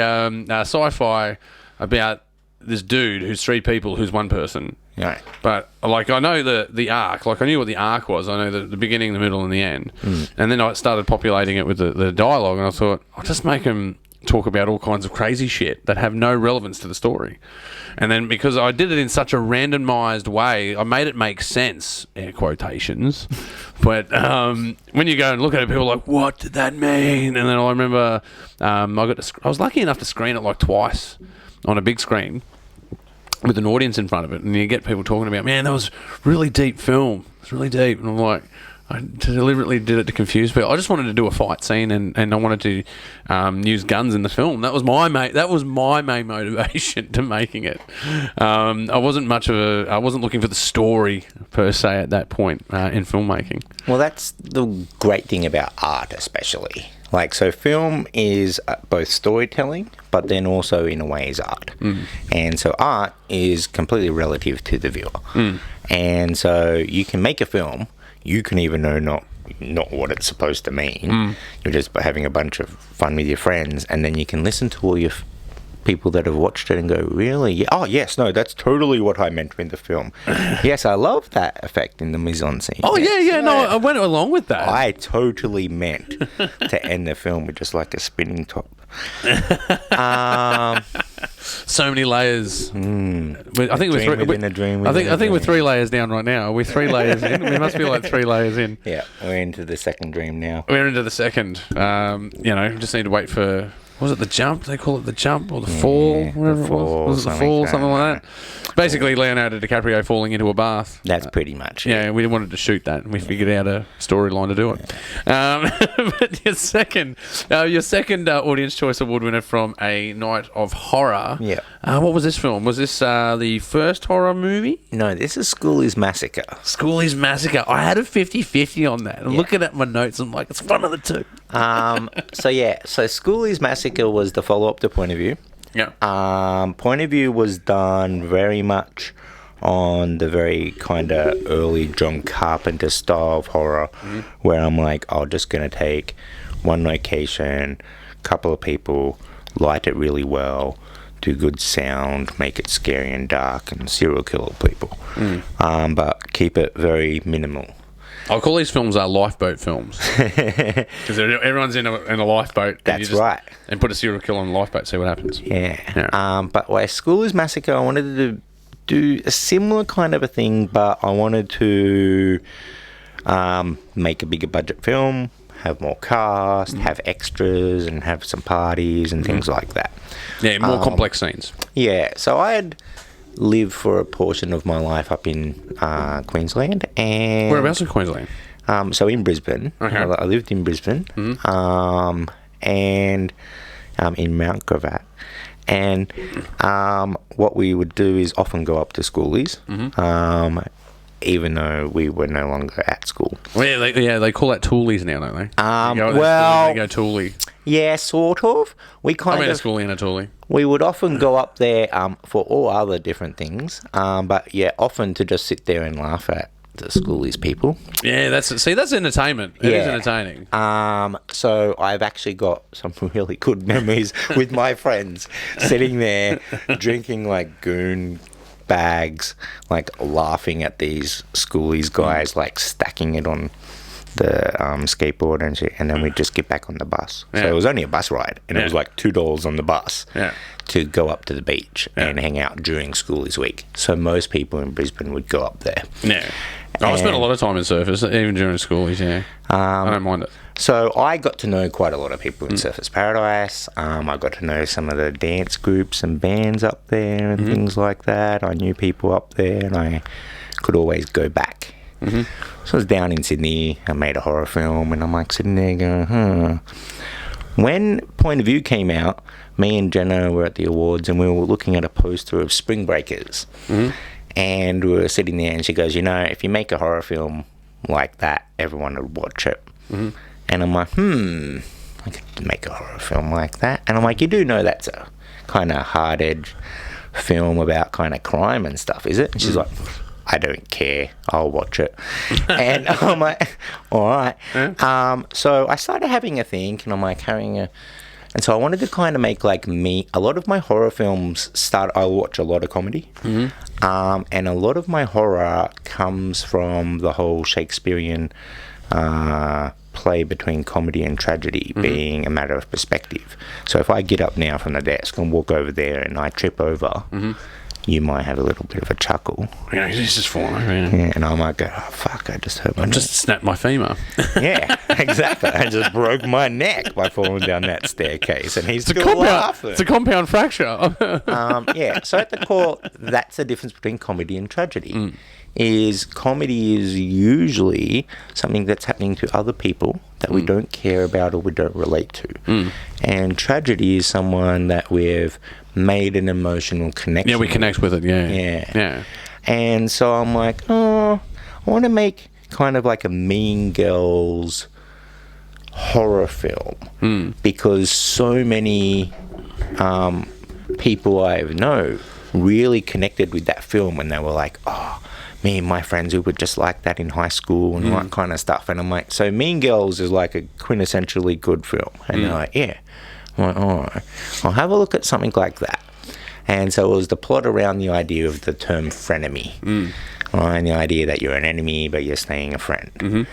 sci-fi about this dude who's three people who's one person. Right. But, like, I know the arc. Like, I knew what the arc was. I know the beginning, the middle, and the end. And then I started populating it with the dialogue, and I thought, I'll just make them talk about all kinds of crazy shit that have no relevance to the story. And then because I did it in such a randomized way, I made it make sense, air quotations. But when you go and look at it, people are like, what did that mean? And then I remember I was lucky enough to screen it like twice on a big screen with an audience in front of it, and you get people talking about, man, that was really deep film. It's really deep. And I'm like, I deliberately did it to confuse people. I just wanted to do a fight scene, and I wanted to use guns in the film. That was my main motivation to making it. I wasn't looking for the story per se at that point in filmmaking. Well, that's the great thing about art, especially. Like, so film is both storytelling, but then also in a way is art. And so art is completely relative to the viewer. And so you can make a film, you can even know not what it's supposed to mean. You're just having a bunch of fun with your friends, and then you can listen to all your people that have watched it and go, really? Oh, yes, no, that's totally what I meant with the film. Yes, I love that effect in the mise-en-scene. Oh, yeah, no, I went along with that. I totally meant to end the film with just like a spinning top. So many layers. I think we're 3 layers down right now. Are we 3 layers in? We must be like 3 layers in. Yeah, we're into the second dream now. We're into the second. Just need to wait for... Was it the jump? They call it the jump or the fall, whatever it was. Was it the fall, something like that? Basically, Leonardo DiCaprio falling into a bath. That's pretty much it. Yeah, we wanted to shoot that, and we figured out a storyline to do it. But your second Audience Choice Award winner from A Night of Horror. Yeah. What was this film? Was this the first horror movie? No, this is Schoolie's Massacre. Schoolie's Massacre. I had a 50-50 on that. I'm looking at my notes, I'm like, it's one of the two. So Schoolie's Massacre was the follow-up to Point of View. Yeah. Point of View was done very much on the very kind of early John Carpenter style of horror, where I'm like, I'm just going to take one location, couple of people, light it really well, do good sound, make it scary and dark, and serial killer people. But keep it very minimal. I'll call these films lifeboat films because everyone's in a lifeboat. That's right. And put a serial killer on a lifeboat, see what happens. Yeah. But with Schoolie's Massacre, I wanted to do a similar kind of a thing, but I wanted to make a bigger budget film, have more cast, have extras, and have some parties and things like that. Yeah, more complex scenes. Yeah. So I had lived for a portion of my life up in Queensland. And whereabouts in Queensland? So in Brisbane. Okay. I lived in Brisbane. And in Mount Gravatt. And what we would do is often go up to Schoolies, even though we were no longer at school. Well, they call that toolies now, don't they? They go toolie. Yeah, sort of. We kind I'm in a of schoolie and a toolie. We would often go up there for all other different things, but yeah, often to just sit there and laugh at the Schoolies people. Yeah, that's entertainment. It is entertaining. So I've actually got some really good memories with my friends sitting there drinking like goon bags, like laughing at these Schoolies guys, like stacking it on the skateboard and shit, and then we'd just get back on the bus. So it was only a bus ride, and it was like $2 on the bus to go up to the beach and hang out during Schoolies week. So most people in Brisbane would go up there. Yeah. I spent a lot of time in Surfers, even during Schoolies, I don't mind it. So I got to know quite a lot of people in Surfers Paradise. I got to know some of the dance groups and bands up there and things like that. I knew people up there, and I could always go back. So I was down in Sydney. I made a horror film, and I'm like sitting there going, When Point of View came out, me and Jenna were at the awards, and we were looking at a poster of Spring Breakers. And we were sitting there, and she goes, if you make a horror film like that, everyone would watch it. And I'm like, I could make a horror film like that. And I'm like, you do know that's a kind of hard-edge film about kind of crime and stuff, is it? And she's like, I don't care, I'll watch it. And I'm like, all right. So I started having a think, and I'm like and so I wanted to kind of make like a lot of my horror films I watch a lot of comedy. And a lot of my horror comes from the whole Shakespearean play between comedy and tragedy being a matter of perspective. So if I get up now from the desk and walk over there and I trip over, you might have a little bit of a chuckle. Yeah, he's just falling over. Yeah, and I might go, oh, fuck, I just hurt my neck. Just snapped my femur. Yeah, exactly. I just broke my neck by falling down that staircase, and he's still laughing. It's a compound fracture. Yeah, so at the core, that's the difference between comedy and tragedy. Is comedy is usually something that's happening to other people that we don't care about or we don't relate to. And tragedy is someone that we've made an emotional connection. Yeah, we connect with it, yeah. And so I'm like, I want to make kind of like a Mean Girls horror film because so many people I know really connected with that film when they were like, me and my friends who were just like that in high school and all that kind of stuff. And I'm like, so Mean Girls is like a quintessentially good film. And they're like, yeah. I'm like, all right, I'll have a look at something like that. And so it was the plot around the idea of the term frenemy. Right? And the idea that you're an enemy, but you're staying a friend.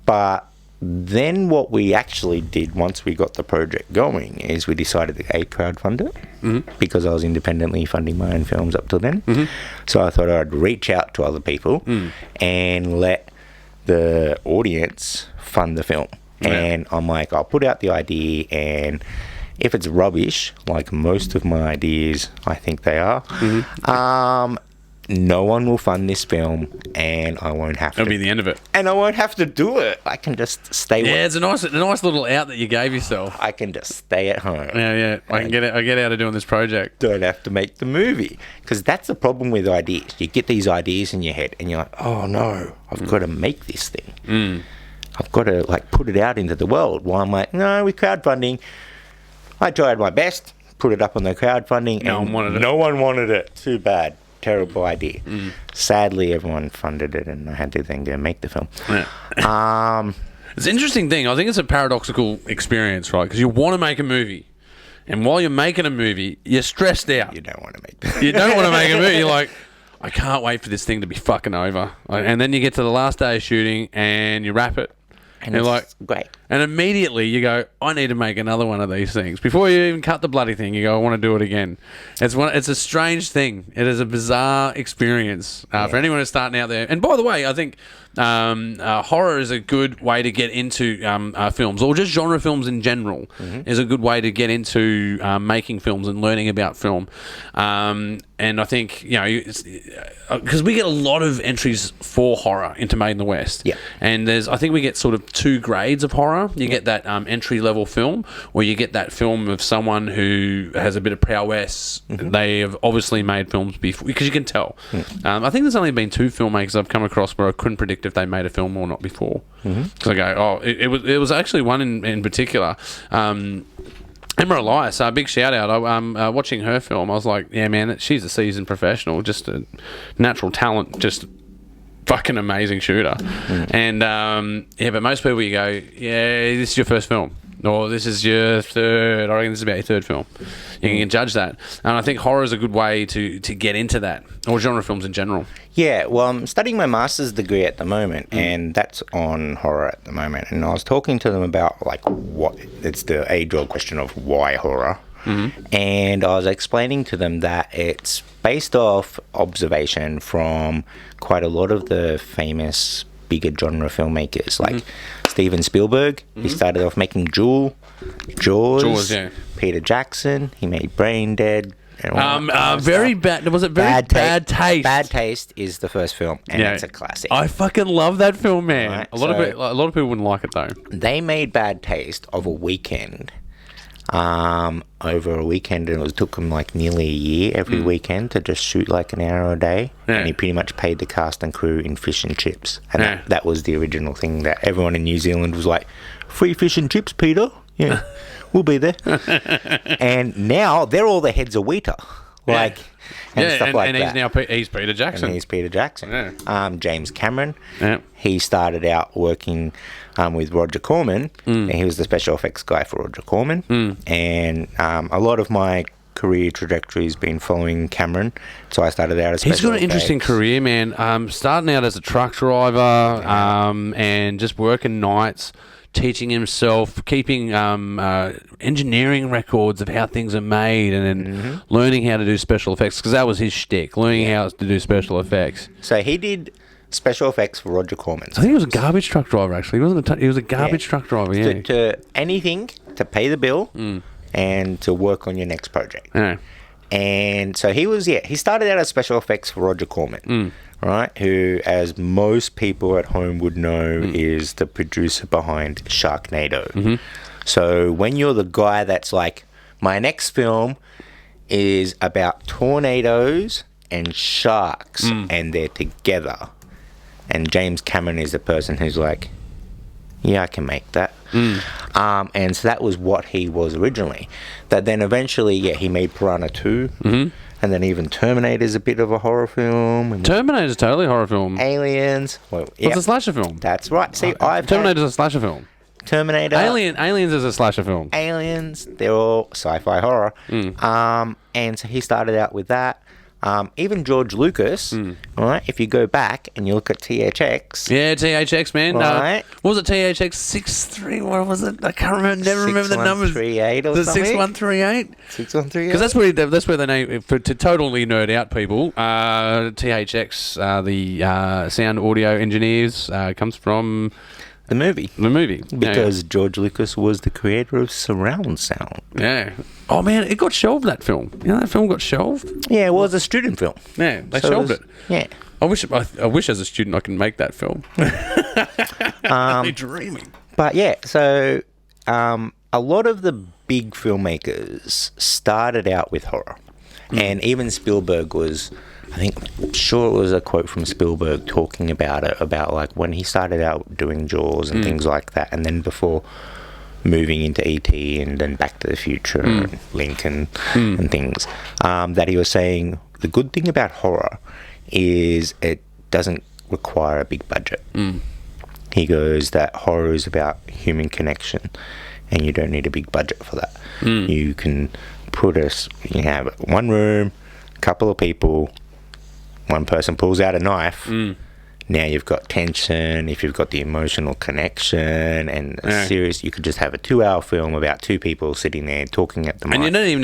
But then what we actually did once we got the project going is we decided to crowdfund it because I was independently funding my own films up till then. So I thought I'd reach out to other people and let the audience fund the film. And I'm like, I'll put out the idea, and if it's rubbish, like most of my ideas, I think they are, no one will fund this film, and I won't have to. That'll be the end of it. And I won't have to do it. I can just stay. Yeah, it's a nice little out that you gave yourself. I can just stay at home. Yeah. I get out of doing this project. Don't have to make the movie, because that's the problem with ideas. You get these ideas in your head, and you're like, oh no, I've got to make this thing. I've got to like put it out into the world. While I'm like, no, with crowdfunding, I tried my best, put it up on the crowdfunding, and no one wanted it. Too bad. Terrible idea. Sadly, everyone funded it, and I had to then go make the film. Yeah. It's an interesting thing. I think it's a paradoxical experience, right? Because you want to make a movie, and while you're making a movie, you're stressed out. You don't want to make. You don't want to make a movie. You're like, I can't wait for this thing to be fucking over. And then you get to the last day of shooting, and you wrap it. And you're like, great. And immediately you go, I need to make another one of these things. Before you even cut the bloody thing, you go, I want to do it again. It's a strange thing. It is a bizarre experience for anyone who's starting out there. And by the way, I think horror is a good way to get into films, or just genre films in general is a good way to get into making films and learning about film. And I think, because we get a lot of entries for horror into Made in the West. Yeah. And I think we get sort of two grades of horror. You get that entry-level film, or you get that film of someone who has a bit of prowess. They have obviously made films before, because you can tell. I think there's only been 2 filmmakers I've come across where I couldn't predict if they made a film or not before. Because I go, it was actually one in particular. Emma Elias, big shout out. Watching her film, I was like, yeah, man, she's a seasoned professional, just a natural talent, just fucking amazing shooter. And but most people, you go, yeah, this is your first film, or this is your third. I reckon this is about your third film. You can judge that, and I think horror is a good way to get into that, or genre films in general. Yeah, well, I'm studying my master's degree at the moment, and that's on horror at the moment. And I was talking to them about like it's the age-old question of why horror. And I was explaining to them that it's based off observation from quite a lot of the famous bigger genre filmmakers, like Steven Spielberg. He started off making Jaws, yeah. Peter Jackson, he made Brain Dead. Very bad. Was it very bad taste? Bad Taste is the first film, and it's a classic. I fucking love that film, man. Right, a lot of people wouldn't like it though. They made Bad Taste of a weekend. Over a weekend, and it took them like nearly a year every weekend to just shoot like an hour a day. And he pretty much paid the cast and crew in fish and chips. And that was the original thing that everyone in New Zealand was like, free fish and chips, Peter. Yeah, we'll be there. And now they're all the heads of Weta. Like, and stuff like that. And he's Peter Jackson. And he's Peter Jackson. Yeah. James Cameron. Yeah. He started out working with Roger Corman, and he was the special effects guy for Roger Corman. And a lot of my career trajectory has been following Cameron, so I started out as special He's got an effects. interesting career, man. Starting out as a truck driver, and just working nights, teaching himself, keeping engineering records of how things are made, and then learning how to do special effects, because that was his shtick, learning how to do special effects. So he did special effects for Roger Corman. I think he was a garbage truck driver, actually. He was a garbage truck driver, yeah. To anything to pay the bill and to work on your next project. Yeah. And so he started out as special effects for Roger Corman, right? Who, as most people at home would know, is the producer behind Sharknado. So when you're the guy that's like, my next film is about tornadoes and sharks, and they're together. And James Cameron is the person who's like, yeah, I can make that. And so that was what he was originally. That then eventually, he made Piranha 2. And then even Terminator's a bit of a horror film. And Terminator's totally a horror film. Aliens. Well, It's a slasher film. That's right. See, Terminator's a slasher film. Terminator. Aliens is a slasher film. Aliens. They're all sci-fi horror. And so he started out with that. Even George Lucas, right? If you go back and you look at THX. Yeah, THX, man. Right. What was it, THX 63? What was it? I can't remember. Never remember the numbers. 6138 or something. 6138? 6138. Because that's where they name, to totally nerd out people, THX, the sound audio engineers, comes from The movie. The movie. Because George Lucas was the creator of surround sound. Yeah. Oh, man, it got shelved, that film. You know, that film got shelved? Yeah, it was a student film. Yeah, they shelved it. Yeah. I wish as a student I can make that film. You're dreaming. But yeah, so a lot of the big filmmakers started out with horror. And even Spielberg was, I'm sure it was a quote from Spielberg talking about it, about like when he started out doing Jaws and things like that, and then before moving into E.T. and then Back to the Future and Lincoln and things, that he was saying the good thing about horror is it doesn't require a big budget. He goes that horror is about human connection and you don't need a big budget for that. You can you have one room, a couple of people, one person pulls out a knife. Now you've got tension. If you've got the emotional connection and serious, you could just have a 2-hour film about two people sitting there talking at the mic. And you don't even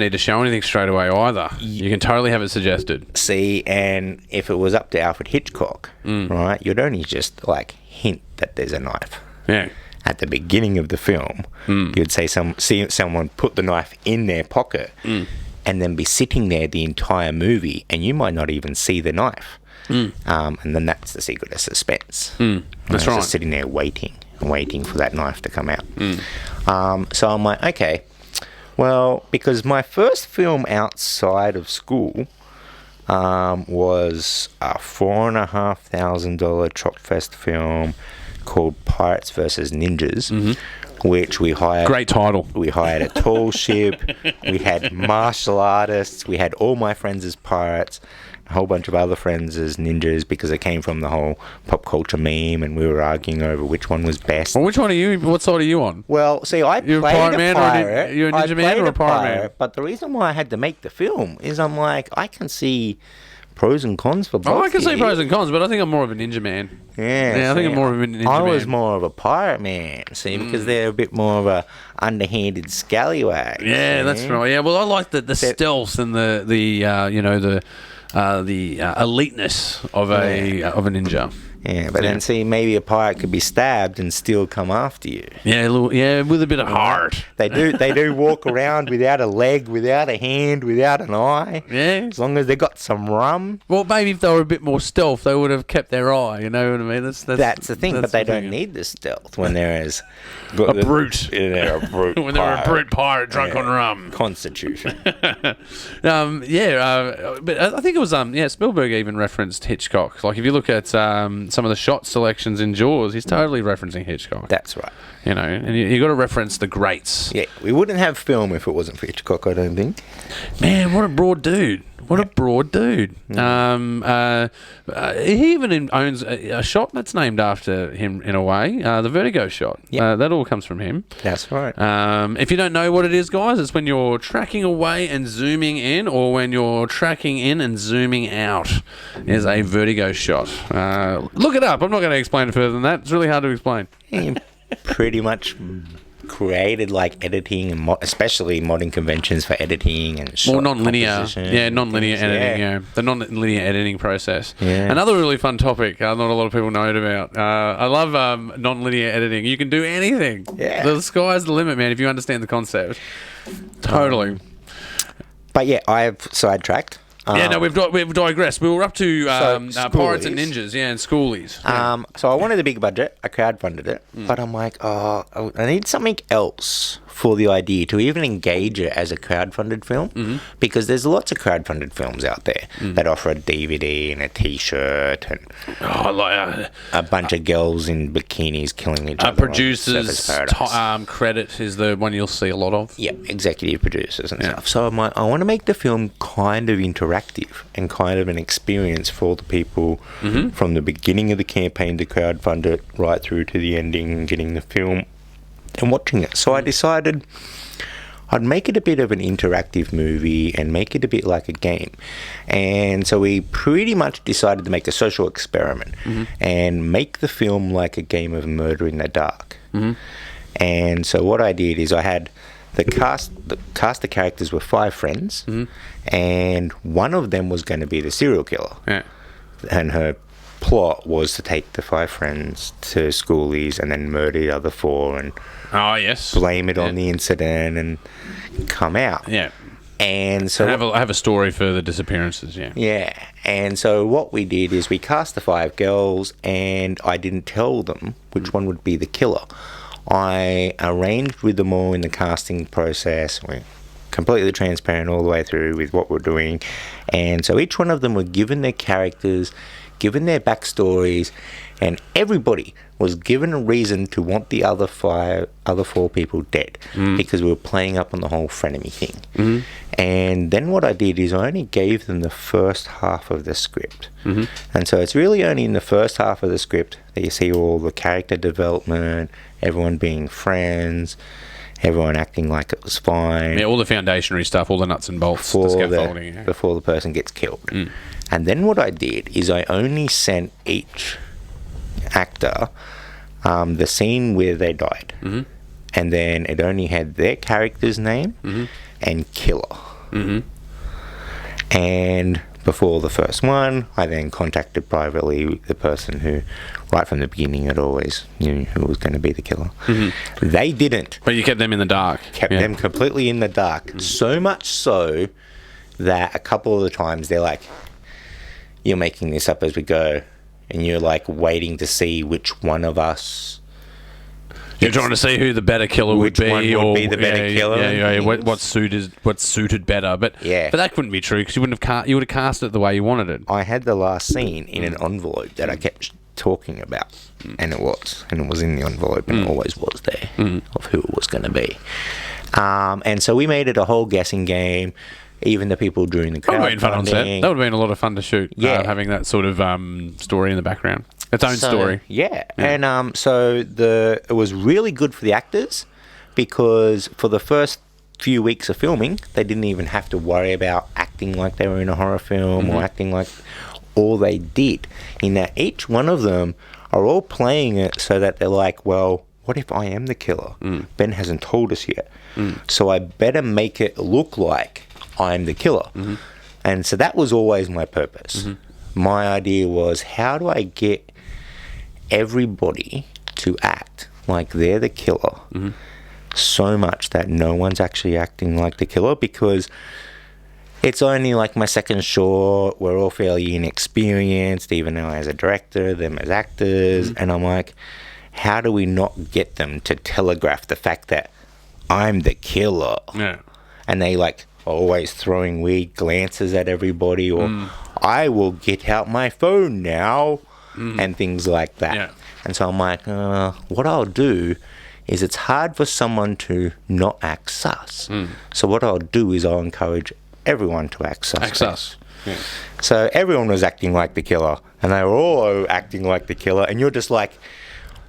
need to show anything straight away either. You can totally have it suggested. See, and if it was up to Alfred Hitchcock, right, you'd only just like hint that there's a knife. Yeah. At the beginning of the film, you'd see someone put the knife in their pocket and then be sitting there the entire movie, and you might not even see the knife. And then that's the secret of suspense. That's right. Just sitting there waiting for that knife to come out. So I'm like, okay, well, because my first film outside of school was a $4,500 Tropfest film called Pirates versus Ninjas, which we hired. Great title. We hired a tall ship. We had martial artists. We had all my friends as pirates, a whole bunch of other friends as ninjas, because it came from the whole pop culture meme, and we were arguing over which one was best. Well, which one are you? What side are you on? Well, see, I You're played a pirate a man pirate. You're a ninja man or a pirate man? But the reason why I had to make the film is I'm like, I can see pros and cons for both. I can see here. pros and cons, but I think I'm more of a ninja man. Yeah, I think I'm more of a ninja man. I was more of a pirate man, see, because they're a bit more of a underhanded scallywag. Yeah, that's right. Yeah, well, I like the stealth and the eliteness of a ninja. Yeah, but then see, maybe a pirate could be stabbed and still come after you. Yeah, with a bit of heart. They do walk around without a leg, without a hand, without an eye. Yeah. As long as they got some rum. Well, maybe if they were a bit more stealth, they would have kept their eye. You know what I mean? That's the thing, but they don't need the stealth when they're as a brute. They're a brute. When they're a brute pirate drunk on rum. Constitution. But I think it was Spielberg even referenced Hitchcock. Like if you look at some of the shot selections in Jaws, he's totally referencing Hitchcock. That's right. You know, and you got to reference the greats. Yeah, we wouldn't have film if it wasn't for Hitchcock, I don't think. Man, what a broad dude. What a broad dude. He even owns a shot that's named after him in a way, the Vertigo Shot. Yep. That all comes from him. That's right. If you don't know what it is, guys, it's when you're tracking away and zooming in, or when you're tracking in and zooming out is a Vertigo Shot. Look it up. I'm not going to explain it further than that. It's really hard to explain. Yeah, pretty much created like editing and especially modern conventions for editing and shot non-linear. Yeah, non-linear editing. Yeah, the non-linear editing process. Yeah. Another really fun topic. Not a lot of people know it about. I love non-linear editing. You can do anything. Yeah. The sky's the limit, man. If you understand the concept. Totally. But yeah, I've sidetracked. We've digressed. We were up to Pirates and Schoolies. Ninjas, and Schoolies. Yeah. So I wanted a big budget. I crowdfunded it, but I'm like, I need something else for the idea to even engage it as a crowdfunded film, because there's lots of crowdfunded films out there that offer a DVD and a T-shirt and a bunch of girls in bikinis killing each other. Producers credit is the one you'll see a lot of. Yeah, executive producers and stuff. So I'm like, I want to make the film kind of interactive and kind of an experience for the people from the beginning of the campaign to crowdfund it right through to the ending and getting the film and watching it. So I decided I'd make it a bit of an interactive movie and make it a bit like a game. And so we pretty much decided to make a social experiment and make the film like a game of Murder in the Dark. And so what I did is I had the cast of characters were 5 friends, and one of them was going to be the serial killer. Yeah. And her plot was to take the 5 friends to schoolies and then murder the other 4 and blame it on the incident and come out. Yeah. And so have a story for the disappearances. Yeah. Yeah. And so what we did is we cast the 5 girls, and I didn't tell them which one would be the killer. I arranged with them all in the casting process. We're completely transparent all the way through with what we're doing. And so each one of them were given their characters, given their backstories, and everybody was given a reason to want the other 4 people dead, because we were playing up on the whole frenemy thing. And then what I did is I only gave them the first half of the script. And so it's really only in the first half of the script that you see all the character development, everyone being friends, everyone acting like it was fine. Yeah, all the foundationary stuff, all the nuts and bolts, the scaffolding. Before the person gets killed. And then what I did is I only sent each actor the scene where they died. And then it only had their character's name and killer. And before the first one, I then contacted privately the person who, right from the beginning, had always knew who was going to be the killer. They didn't. But you kept them in the dark. Kept them completely in the dark. So much so that a couple of the times they're like, you're making this up as we go, and you're like waiting to see which one of us. You're trying to see who the better killer would be, or be the better killer. Yeah. What's suited better, but that couldn't be true because you would have cast it the way you wanted it. I had the last scene in an envelope that I kept talking about, and it was in the envelope, and it always was there of who it was going to be. And so we made it a whole guessing game. Even the people during the crowdfunding. That would have been fun on set. That would have been a lot of fun to shoot. Having that sort of story in the background. Its own story. Yeah. And so it was really good for the actors, because for the first few weeks of filming, they didn't even have to worry about acting like they were in a horror film or acting like all they did. In that each one of them are all playing it so that they're like, well, what if I am the killer? Ben hasn't told us yet. So I better make it look like I'm the killer. And so that was always my purpose. My idea was, how do I get everybody to act like they're the killer so much that no one's actually acting like the killer? Because it's only like my second short, we're all fairly inexperienced, even though as a director, them as actors, and I'm like, how do we not get them to telegraph the fact that I'm the killer? And they like always throwing weird glances at everybody, or I will get out my phone now, and things like that. And so I'm like, what I'll do is, it's hard for someone to not act sus. So what I'll do is I'll encourage everyone to act sus. So everyone was acting like the killer, and they were all acting like the killer, and you're just like,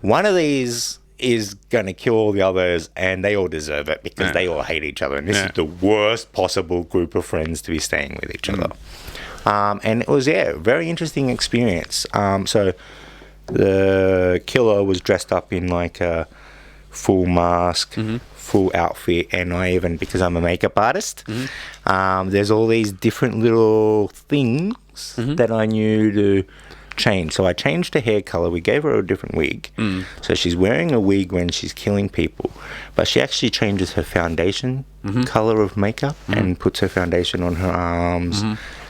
one of these is going to kill all the others, and they all deserve it because they all hate each other, and this is the worst possible group of friends to be staying with each other. And it was a very interesting experience. So the killer was dressed up in like a full mask, full outfit, and I even, because I'm a makeup artist, there's all these different little things that I knew to change. So I changed her hair color. We gave her a different wig. So she's wearing a wig when she's killing people, but she actually changes her foundation color of makeup and puts her foundation on her arms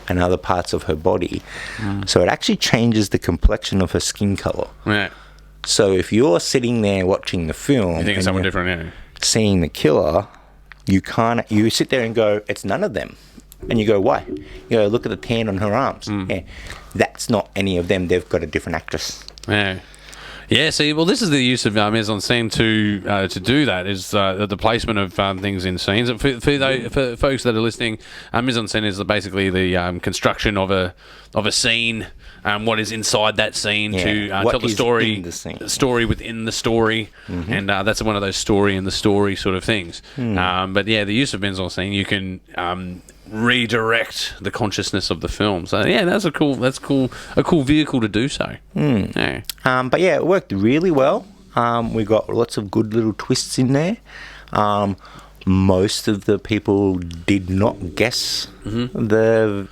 and other parts of her body. So it actually changes the complexion of her skin color. So if you're sitting there watching the film, you think it's someone different, seeing the killer, you sit there and go, it's none of them. And you go, why? You go, look at the tan on her arms. That's not any of them. They've got a different actress. Yeah, see, well, this is the use of mise en scene to do that, is the placement of things in scenes. For folks that are listening, mise en scene is basically the construction of a scene, what is inside that scene to tell the story within the story, and that's one of those story in the story sort of things. But yeah, the use of mise en scene, you can redirect the consciousness of the film. So yeah, a cool vehicle to do so. But yeah, it worked really well. We got lots of good little twists in there. Most of the people did not guess the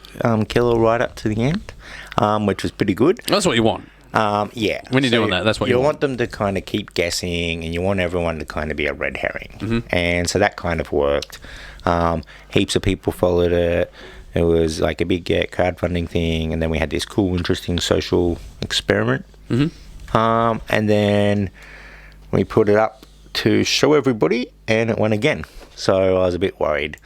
killer right up to the end. which was pretty good. That's what you want. Yeah. When you're doing that, that's what you want them to kind of keep guessing, and you want everyone to kind of be a red herring. And so that kind of worked. Heaps of people followed it. It was like a big crowdfunding thing, and then we had this cool, interesting social experiment. And then we put it up to show everybody, and it won again. So I was a bit worried,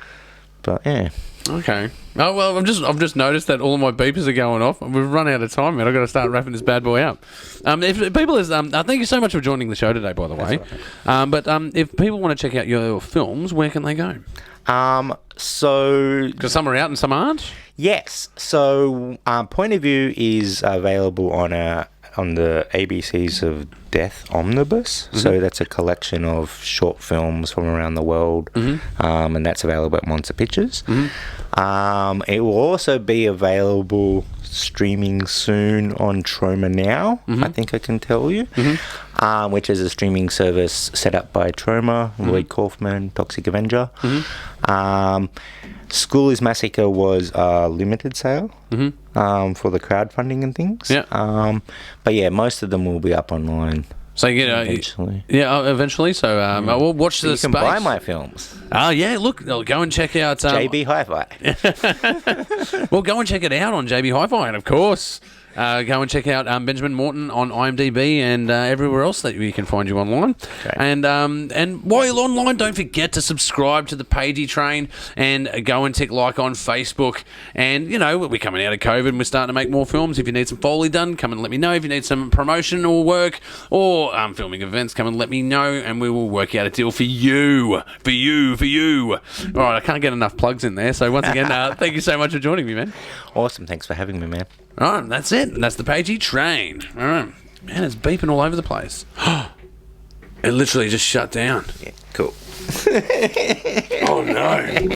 but yeah. Okay. Oh well, I've just noticed that all of my beepers are going off. We've run out of time, man. I've got to start wrapping this bad boy up. If people thank you so much for joining the show today, by the way. But if people want to check out your films, where can they go? So because some are out and some aren't. Yes. So Point of View is available on the ABCs of Death Omnibus. So that's a collection of short films from around the world, and that's available at Monster Pictures. It will also be available streaming soon on Troma Now, I think I can tell you, which is a streaming service set up by Troma, Lloyd Kaufman, Toxic Avenger. School is Massacre was a limited sale for the crowdfunding and things. But yeah, most of them will be up online. So you get eventually. Eventually. So we'll watch the space. You can buy my films. Yeah. Look, go and check out JB Hi-Fi. Well, go and check it out on JB Hi-Fi, and of course, go and check out Benjamin Morton on IMDb and everywhere else that we can find you online. Okay. And while you're online, don't forget to subscribe to the Pagey Train and go and tick like on Facebook. And, you know, we're coming out of COVID and we're starting to make more films. If you need some Foley done, come and let me know. If you need some promotional work or filming events, come and let me know, and we will work out a deal for you. For you. All right, I can't get enough plugs in there. So once again, thank you so much for joining me, man. Awesome. Thanks for having me, man. All right, that's it. And that's the Pagey Train. All right. Man, it's beeping all over the place. It literally just shut down. Yeah, cool. Oh, no.